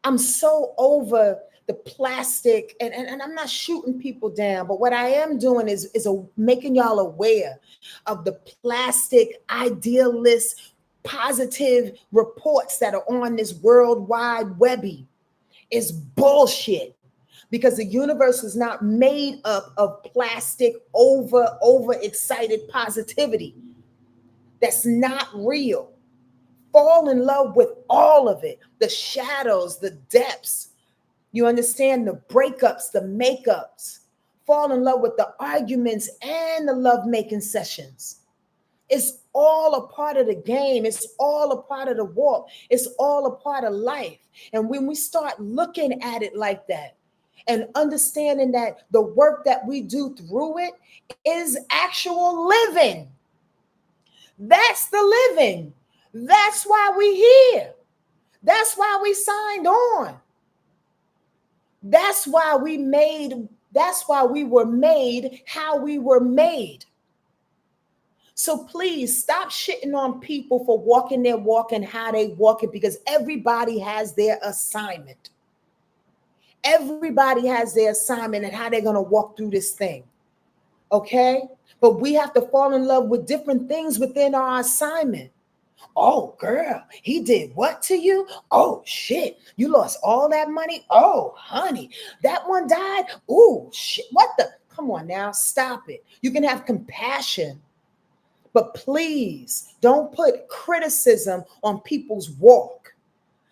I'm so over the plastic, and I'm not shooting people down, but what I am doing is making y'all aware of the plastic, idealist, positive reports that are on this worldwide webby. Is bullshit, because the universe is not made up of plastic, over excited positivity. That's not real. Fall in love with all of it, the shadows, the depths. You understand, the breakups, the makeups. Fall in love with the arguments and the love-making sessions. It's all a part of the game. It's all a part of the walk. It's all a part of life. And when we start looking at it like that and understanding that the work that we do through it is actual living. That's the living. That's why we here. That's why we signed on. That's why we were made how we were made. So please stop shitting on people for walking their walk and how they walk it, because everybody has their assignment. Everybody has their assignment and how they're going to walk through this thing. Okay? But we have to fall in love with different things within our assignment. Oh, girl, he did what to you? Oh, shit, you lost all that money? Oh, honey, that one died? Oh, shit, what the? Come on now, stop it. You can have compassion, but please don't put criticism on people's walk,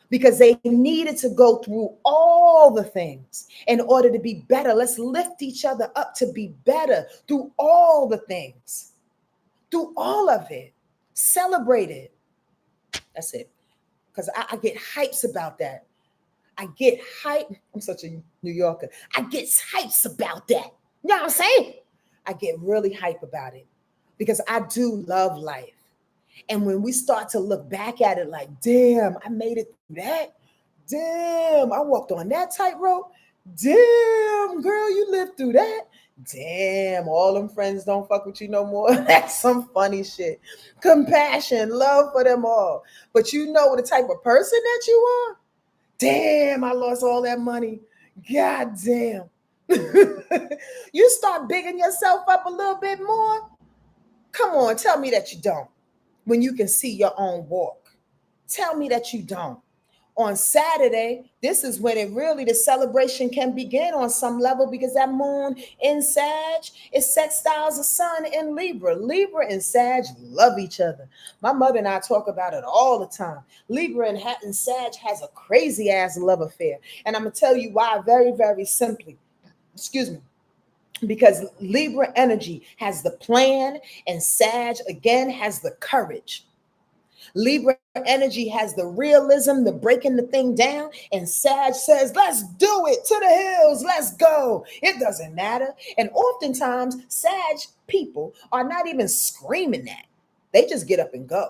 because they needed to go through all the things in order to be better. Let's lift each other up to be better through all the things, through all of it. Celebrate it. That's it. Because I get hypes about that. I get hype. I'm such a New Yorker. I get hypes about that. You know what I'm saying? I get really hype about it because I do love life. And when we start to look back at it like, damn, I made it through that. Damn, I walked on that tightrope. Damn, girl, you lived through that. Damn, all them friends don't fuck with you no more. That's some funny shit. Compassion, love for them all. But you know the type of person that you are? Damn, I lost all that money. God damn. You start bigging yourself up a little bit more. Come on, tell me that you don't. When you can see your own walk. Tell me that you don't. On Saturday, this is when the celebration can begin on some level, because that moon in Sag, it sextiles the sun in Libra. Libra and Sag love each other. My mother and I talk about it all the time. Libra and Sag has a crazy ass love affair. And I'm going to tell you why very, very simply. Excuse me. Because Libra energy has the plan and Sag, again, has the courage. Libra energy has the realism, the breaking the thing down, and Sag says, let's do it, to the hills, let's go. It doesn't matter. And oftentimes, Sag people are not even screaming that. They just get up and go.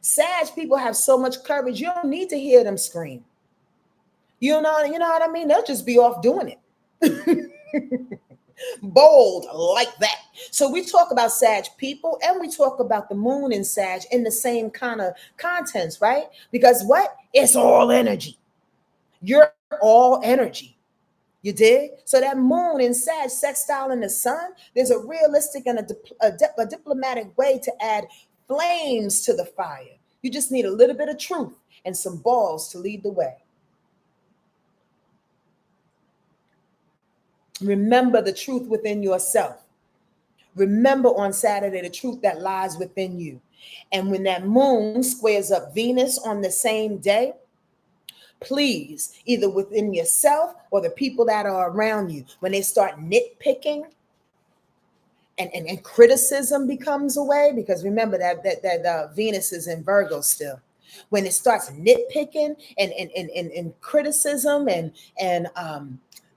Sag people have so much courage, you don't need to hear them scream. You know what I mean? They'll just be off doing it. Bold like that. So we talk about Sag people and we talk about the moon in Sag in the same kind of contents, right? Because what? It's all energy. You're all energy. You dig? So that moon in Sag sextile in the sun, there's a realistic and a diplomatic way to add flames to the fire. You just need a little bit of truth and some balls to lead the way. Remember the truth within yourself. Remember on Saturday the truth that lies within you. And when that moon squares up Venus on the same day, please, either within yourself or the people that are around you, when they start nitpicking and criticism becomes a way, because remember that Venus is in Virgo still. When it starts nitpicking and criticism and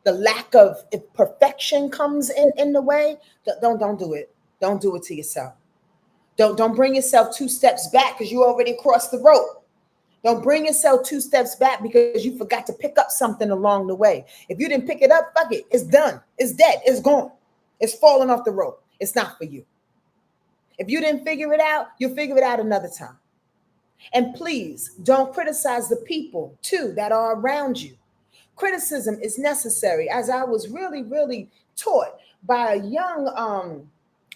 the lack of perfection comes in the way, don't do it. Don't do it to yourself. Don't bring yourself 2 steps back because you already crossed the road. Don't bring yourself 2 steps back because you forgot to pick up something along the way. If you didn't pick it up, fuck it. It's done. It's dead. It's gone. It's falling off the road. It's not for you. If you didn't figure it out, you'll figure it out another time. And please don't criticize the people too that are around you. Criticism is necessary, as I was really taught by a young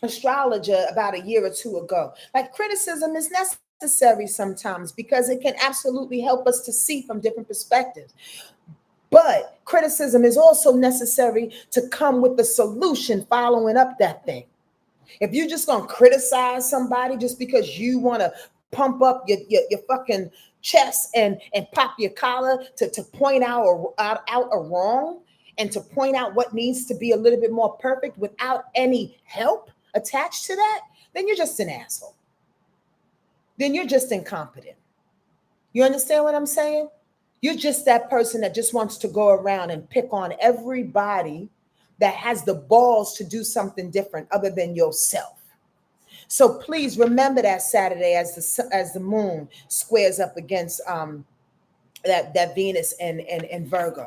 astrologer about a year or two ago. Like, criticism is necessary sometimes because it can absolutely help us to see from different perspectives. But criticism is also necessary to come with the solution following up that thing. If you're just going to criticize somebody just because you want to pump up your fucking chest and pop your collar to point out a wrong and to point out what needs to be a little bit more perfect without any help attached to that, then you're just an asshole. Then you're just incompetent. You understand what I'm saying? You're just that person that just wants to go around and pick on everybody that has the balls to do something different other than yourself. So please remember that Saturday as the moon squares up against that Venus and Virgo.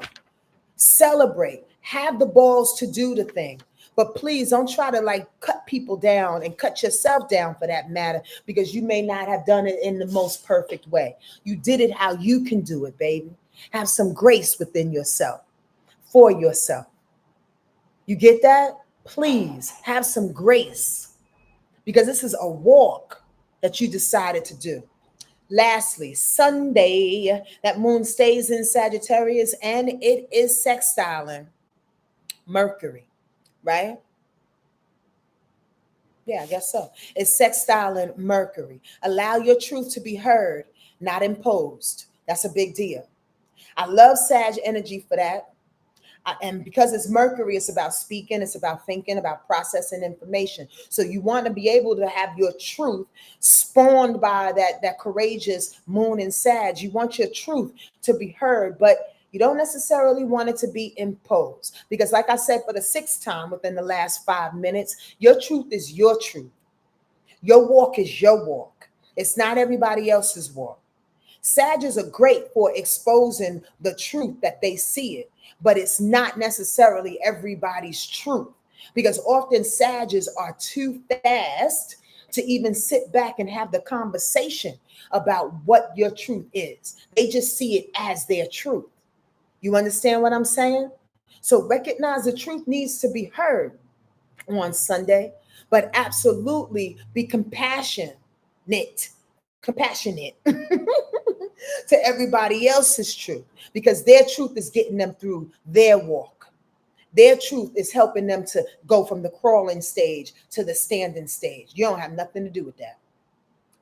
Celebrate. Have the balls to do the thing. But please don't try to like cut people down and cut yourself down for that matter, because you may not have done it in the most perfect way. You did it how you can do it, baby. Have some grace within yourself, for yourself. You get that? Please have some grace, because this is a walk that you decided to do. Lastly, Sunday, that moon stays in Sagittarius and it is sextiling Mercury, right? Yeah, I guess so. It's sextiling Mercury. Allow your truth to be heard, not imposed. That's a big deal. I love Sag energy for that. And because it's Mercury, it's about speaking, it's about thinking, about processing information. So you want to be able to have your truth spawned by that courageous moon in Sag. You want your truth to be heard, but you don't necessarily want it to be imposed. Because like I said, for the 6th time within the last 5 minutes, your truth is your truth. Your walk is your walk. It's not everybody else's walk. Sages are great for exposing the truth that they see it, but it's not necessarily everybody's truth, because often Sages are too fast to even sit back and have the conversation about what your truth is. They just see it as their truth. You understand what I'm saying? So recognize the truth needs to be heard on Sunday, but absolutely be compassionate to everybody else's truth, because their truth is getting them through their walk. Their truth is helping them to go from the crawling stage to the standing stage. You don't have nothing to do with that.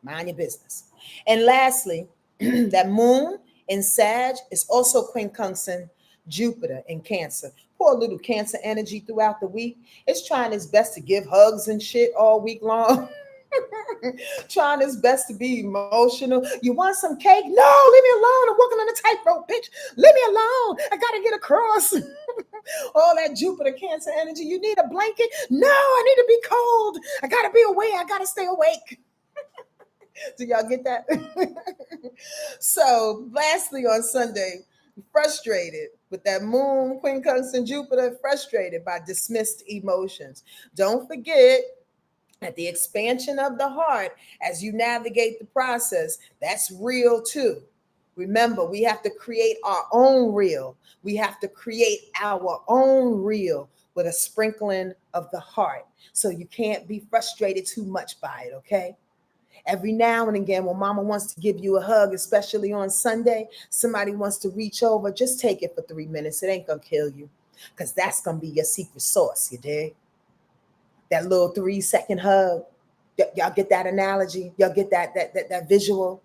Mind your business. And lastly, that moon in Sag is also quincunxing Jupiter in Cancer. Poor little Cancer energy throughout the week. It's trying its best to give hugs and shit all week long. Trying its best to be emotional. You want some cake? No, leave me alone. I'm walking on a tightrope, bitch. Leave me alone. I gotta get across. All that Jupiter Cancer energy. You need a blanket? No, I need to be cold. I gotta be awake. I gotta stay awake. Do y'all get that? So lastly, on Sunday, frustrated with that moon, quincunxing Jupiter, frustrated by dismissed emotions. Don't forget that the expansion of the heart as you navigate the process, that's real too. Remember, we have to create our own real. We have to create our own real with a sprinkling of the heart. So you can't be frustrated too much by it, okay? Every now and again, when mama wants to give you a hug, especially on Sunday, somebody wants to reach over, just take it for 3 minutes. It ain't gonna kill you, because that's gonna be your secret sauce, you dig? That little 3-second hug. Y'all get that analogy? Y'all get that visual?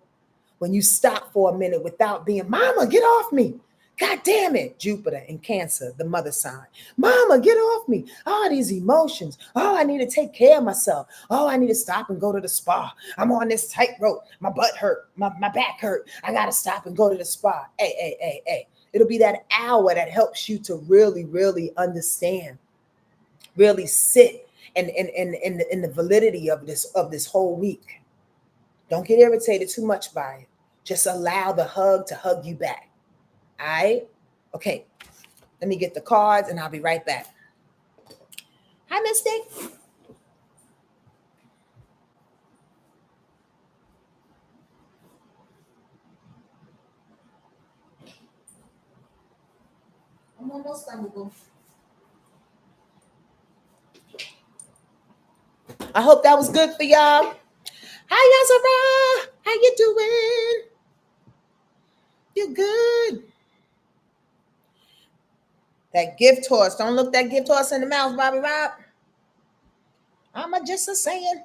When you stop for a minute without being, mama, get off me. God damn it. Jupiter in Cancer, the mother sign. Mama, get off me. All these emotions. Oh, I need to take care of myself. Oh, I need to stop and go to the spa. I'm on this tightrope. My butt hurt. My back hurt. I got to stop and go to the spa. Hey. It'll be that hour that helps you to really, really understand, really sit in the validity of this whole week. Don't get irritated too much by it. Just allow the hug to hug you back. All right? Okay. Let me get the cards and I'll be right back. Hi, Mystic. I'm almost done, boo. I hope that was good for y'all. Hi, Yazara. How you doing? You're good. That gift horse. Don't look that gift horse in the mouth, Bobby Rob. I'm just a saying.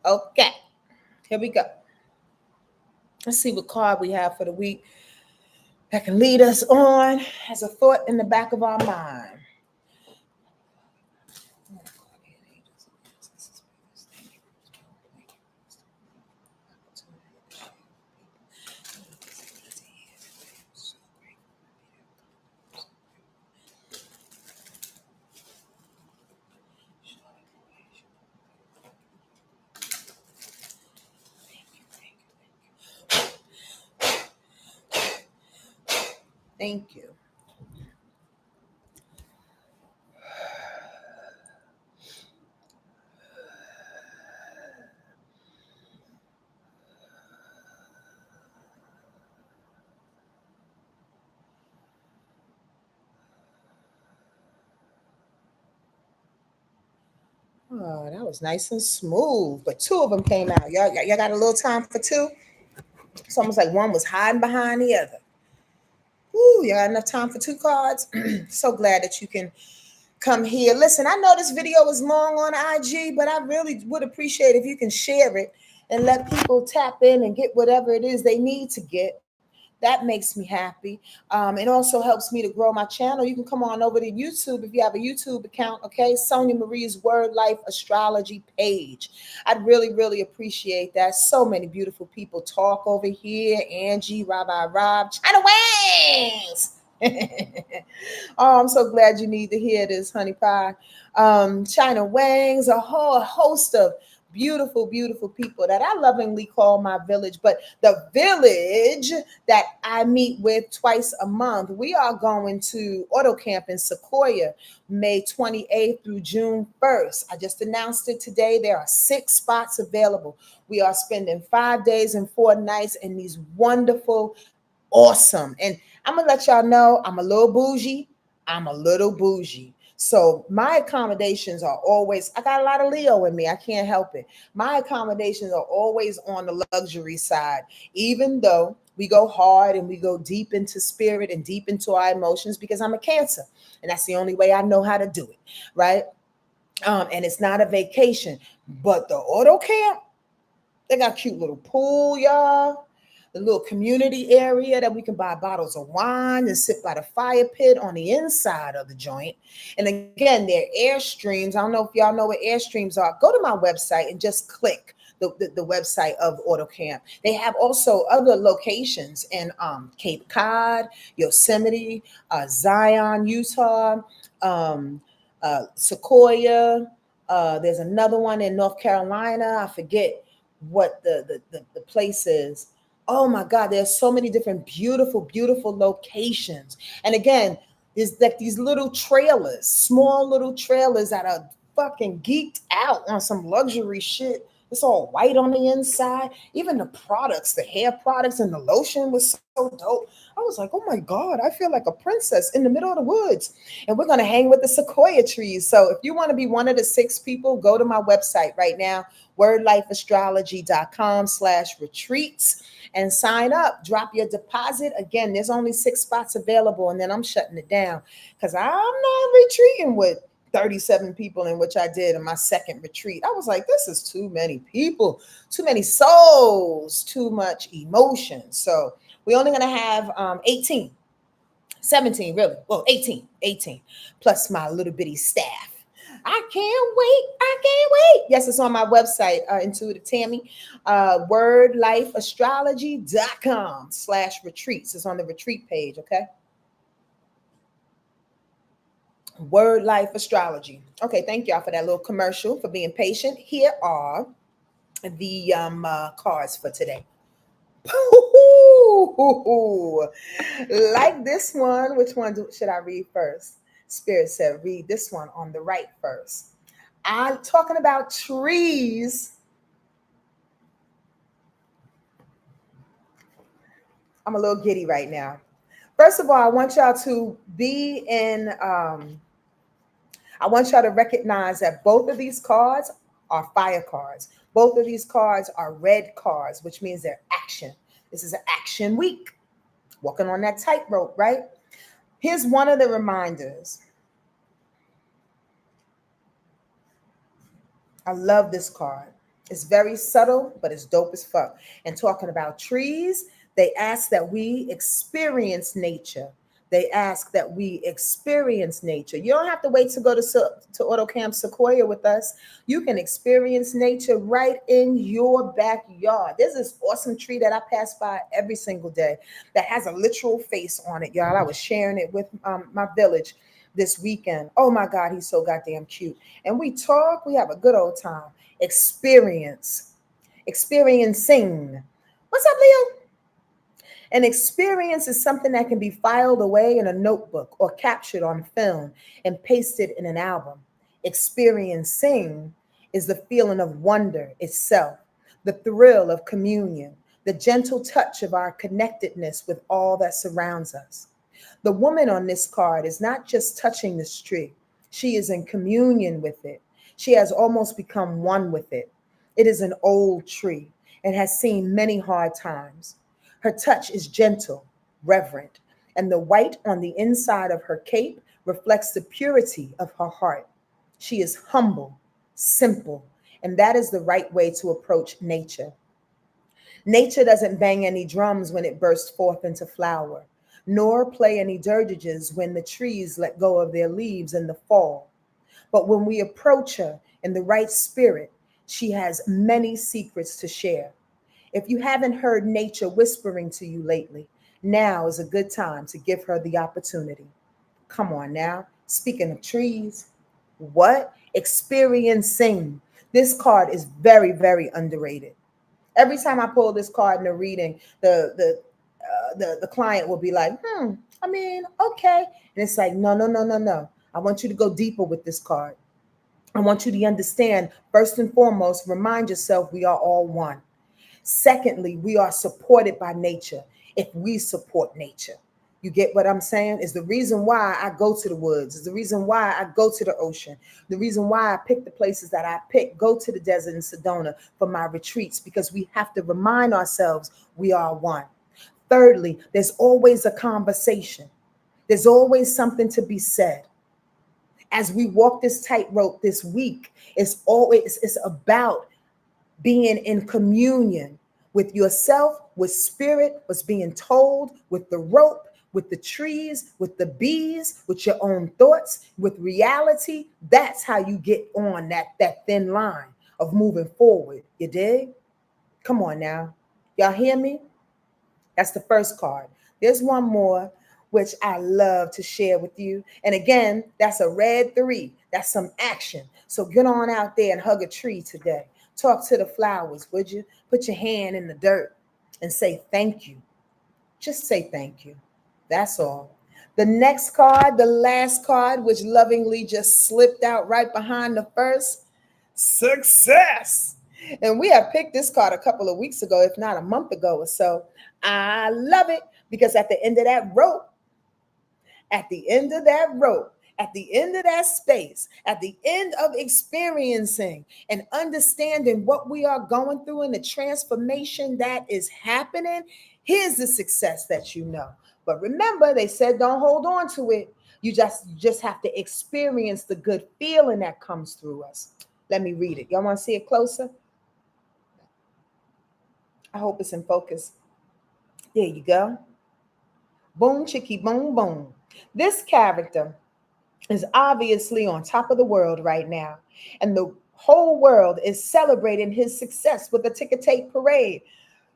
Okay. Here we go. Let's see what card we have for the week that can lead us on as a thought in the back of our mind. Thank you. Oh, that was nice and smooth. But 2 of them came out. Y'all got a little time for 2? It's almost like one was hiding behind the other. Ooh, you got enough time for 2 cards? So glad that you can come here. Listen, I know this video is long on IG, but I really would appreciate if you can share it and let people tap in and get whatever it is they need to get. That makes me happy. It also helps me to grow my channel. You can come on over to YouTube if you have a YouTube account, okay? SonjaMarie's Wordlife Astrology page. I'd really, really appreciate that. So many beautiful people talk over here. Angie, Rob, China Wings. Oh, I'm so glad you need to hear this, honey pie. China Wangs, a whole host of beautiful people that I lovingly call my village. But the village that I meet with twice a month, we are going to auto camp in SEQUOIA, May 28th through June 1st. I just announced it today. There are 6 spots available. We are spending 5 days and 4 nights in these wonderful, awesome. And I'm gonna let y'all know I'm a little bougie. So my accommodations are always, I got a lot of Leo in me. I can't help it. My accommodations are always on the luxury side, even though we go hard and we go deep into spirit and deep into our emotions, because I'm a Cancer and that's the only way I know how to do it. Right. And it's not a vacation, but the auto camp, they got a cute little pool, y'all. The little community area that we can buy bottles of wine and sit by the fire pit on the inside of the joint. And again, they're Airstreams. I don't know if y'all know what Airstreams are. Go to my website and just click the website of Auto Camp. They have also other locations in Cape Cod, Yosemite, Zion, Utah, SEQUOIA. There's another one in North Carolina. I forget what the place is. Oh my God, there's so many different beautiful locations. And again, there's like these little trailers, small little trailers that are fucking geeked out on some luxury shit. It's all white on the inside. Even the products, the hair products and the lotion was so dope. I was like, oh my God, I feel like a princess in the middle of the woods. And we're going to hang with the sequoia trees. So if you want to be one of the 6 people, go to my website right now, wordlifeastrology.com/retreats, and sign up. Drop your deposit. Again, there's only 6 spots available, and then I'm shutting it down because I'm not retreating with 37 people, in which I did in my second retreat. I was like, this is too many people, too many souls, too much emotion. So we're only going to have 18, 17, really. Well, 18 plus my little bitty staff. I can't wait. I can't wait. Yes, it's on my website, Intuitive Tammy, wordlifeastrology.com/retreats. It's on the retreat page, okay? Word Life Astrology. Okay, thank y'all for that little commercial, for being patient. Here are the cards for today. Like this one. Which one should I read first? Spirit said, read this one on the right first. I'm talking about trees. I'm a little giddy right now. First of all, I want y'all to be in. I want y'all to recognize that both of these cards are fire cards. Both of these cards are red cards, which means they're action. This is an action week. Walking on that tightrope, right? Here's one of the reminders. I love this card. It's very subtle, but it's dope as fuck. And talking about trees, they ask that we experience nature. They ask that we experience nature. You don't have to wait to go to Auto Camp SEQUOIA with us. You can experience nature right in your backyard. There's this awesome tree that I pass by every single day that has a literal face on it, y'all. I was sharing it with my village this weekend. Oh my God, he's so goddamn cute. And we talk, we have a good old time. Experiencing. What's up, Leo? An experience is something that can be filed away in a notebook or captured on film and pasted in an album. Experiencing is the feeling of wonder itself, the thrill of communion, the gentle touch of our connectedness with all that surrounds us. The woman on this card is not just touching this tree, she is in communion with it. She has almost become one with it. It is an old tree and has seen many hard times. Her touch is gentle, reverent, and the white on the inside of her cape reflects the purity of her heart. She is humble, simple, and that is the right way to approach nature. Nature doesn't bang any drums when it bursts forth into flower, nor play any dirges when the trees let go of their leaves in the fall. But when we approach her in the right spirit, she has many secrets to share. If you haven't heard nature whispering to you lately, now is a good time to give her the opportunity. Come on now. Speaking of trees, what? Experiencing. This card is very, very underrated. Every time I pull this card in a reading, the client will be like, I mean, okay. And it's like, no, no, no, no, no. I want you to go deeper with this card. I want you to understand, first and foremost, remind yourself we are all one. Secondly, we are supported by nature if we support nature. You get what I'm saying? Is the reason why I go to the woods, is the reason why I go to the ocean, the reason why I pick the places that I pick, go to the desert in Sedona for my retreats, because we have to remind ourselves we are one. Thirdly, there's always a conversation. There's always something to be said. As we walk this tightrope this week, it's about being in communion with yourself, with spirit, what's being told, with the rope, with the trees, with the bees, with your own thoughts, with reality. That's how you get on that thin line of moving forward. You dig? Come on now. Y'all hear me? That's the first card. There's one more, which I love to share with you. And again, that's a red 3. That's some action. So get on out there and hug a tree today. Talk to the flowers, would you? Put your hand in the dirt and say thank you. Just say thank you. That's all. The next card, the last card, which lovingly just slipped out right behind the first, success. And we have picked this card a couple of weeks ago, if not a month ago or so. I love it because at the end of that rope, at the end of that rope, at the end of that space, at the end of experiencing and understanding what we are going through and the transformation that is happening, here's the success that you know. But remember, they said don't hold on to it. You just have to experience the good feeling that comes through us. Let me read it. Y'all want to see it closer? I hope it's in focus. There you go. Boom, chicky, boom, boom. This character is obviously on top of the world right now. And the whole world is celebrating his success with a ticker tape parade.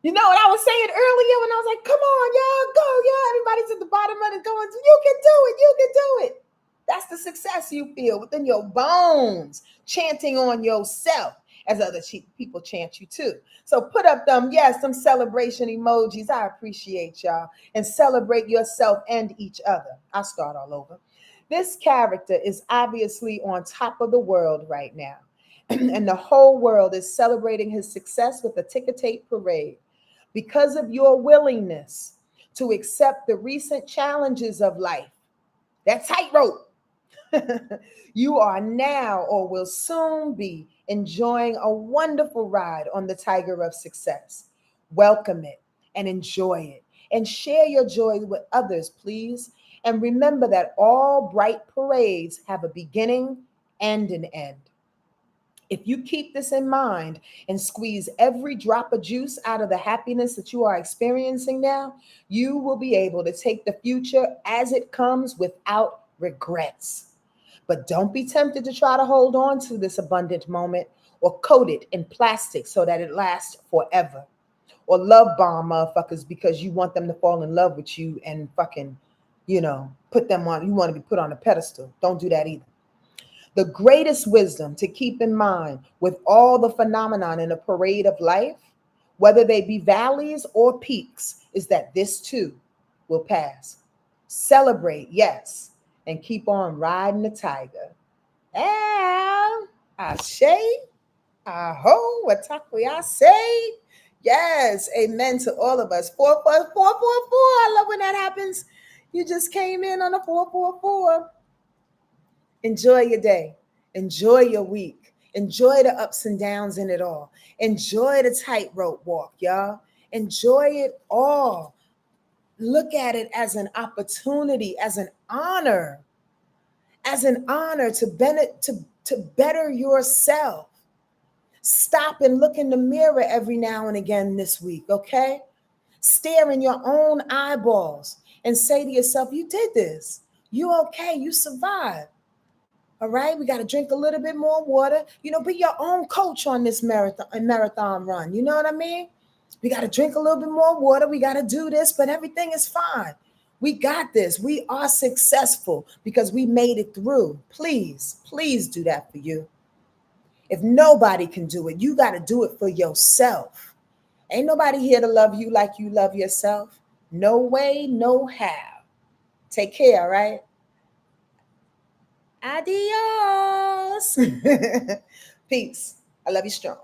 You know what I was saying earlier when I was like, come on, y'all, go, y'all. Everybody's at the bottom of it going, you can do it, you can do it. That's the success you feel within your bones, chanting on yourself as other people chant you too. So put up some celebration emojis. I appreciate y'all. And celebrate yourself and each other. I'll start all over. This character is obviously on top of the world right now. And the whole world is celebrating his success with a ticker tape parade. Because of your willingness to accept the recent challenges of life, that tightrope, you are now or will soon be enjoying a wonderful ride on the Tiger of Success. Welcome it and enjoy it and share your joy with others, please. And remember that all bright parades have a beginning and an end. If you keep this in mind and squeeze every drop of juice out of the happiness that you are experiencing now, you will be able to take the future as it comes without regrets. But don't be tempted to try to hold on to this abundant moment or coat it in plastic so that it lasts forever. Or love bomb motherfuckers because you want them to fall in love with you and fucking, put them on, you want to be put on a pedestal. Don't do that either. The greatest wisdom to keep in mind with all the phenomenon in a parade of life, whether they be valleys or peaks, is that this too will pass. Celebrate, yes, and keep on riding the tiger. And Ashe, Aho, Watakwe, I say, yes, amen to all of us. 44444. I love when that happens. You just came in on a 444. Enjoy your day. Enjoy your week. Enjoy the ups and downs in it all. Enjoy the tightrope walk, y'all. Enjoy it all. Look at it as an opportunity, as an honor to better yourself. Stop and look in the mirror every now and again this week, okay? Stare in your own eyeballs and say to yourself, you did this. You okay. You survived. All right, we got to drink a little bit more water. Be your own coach on this marathon run. You know what I mean? We got to drink a little bit more water. We got to do this, but everything is fine. We got this. We are successful because we made it through. Please, please do that for you. If nobody can do it, you got to do it for yourself. Ain't nobody here to love you like you love yourself. No way, no how. Take care, all right? Adios. Peace. I love you strong.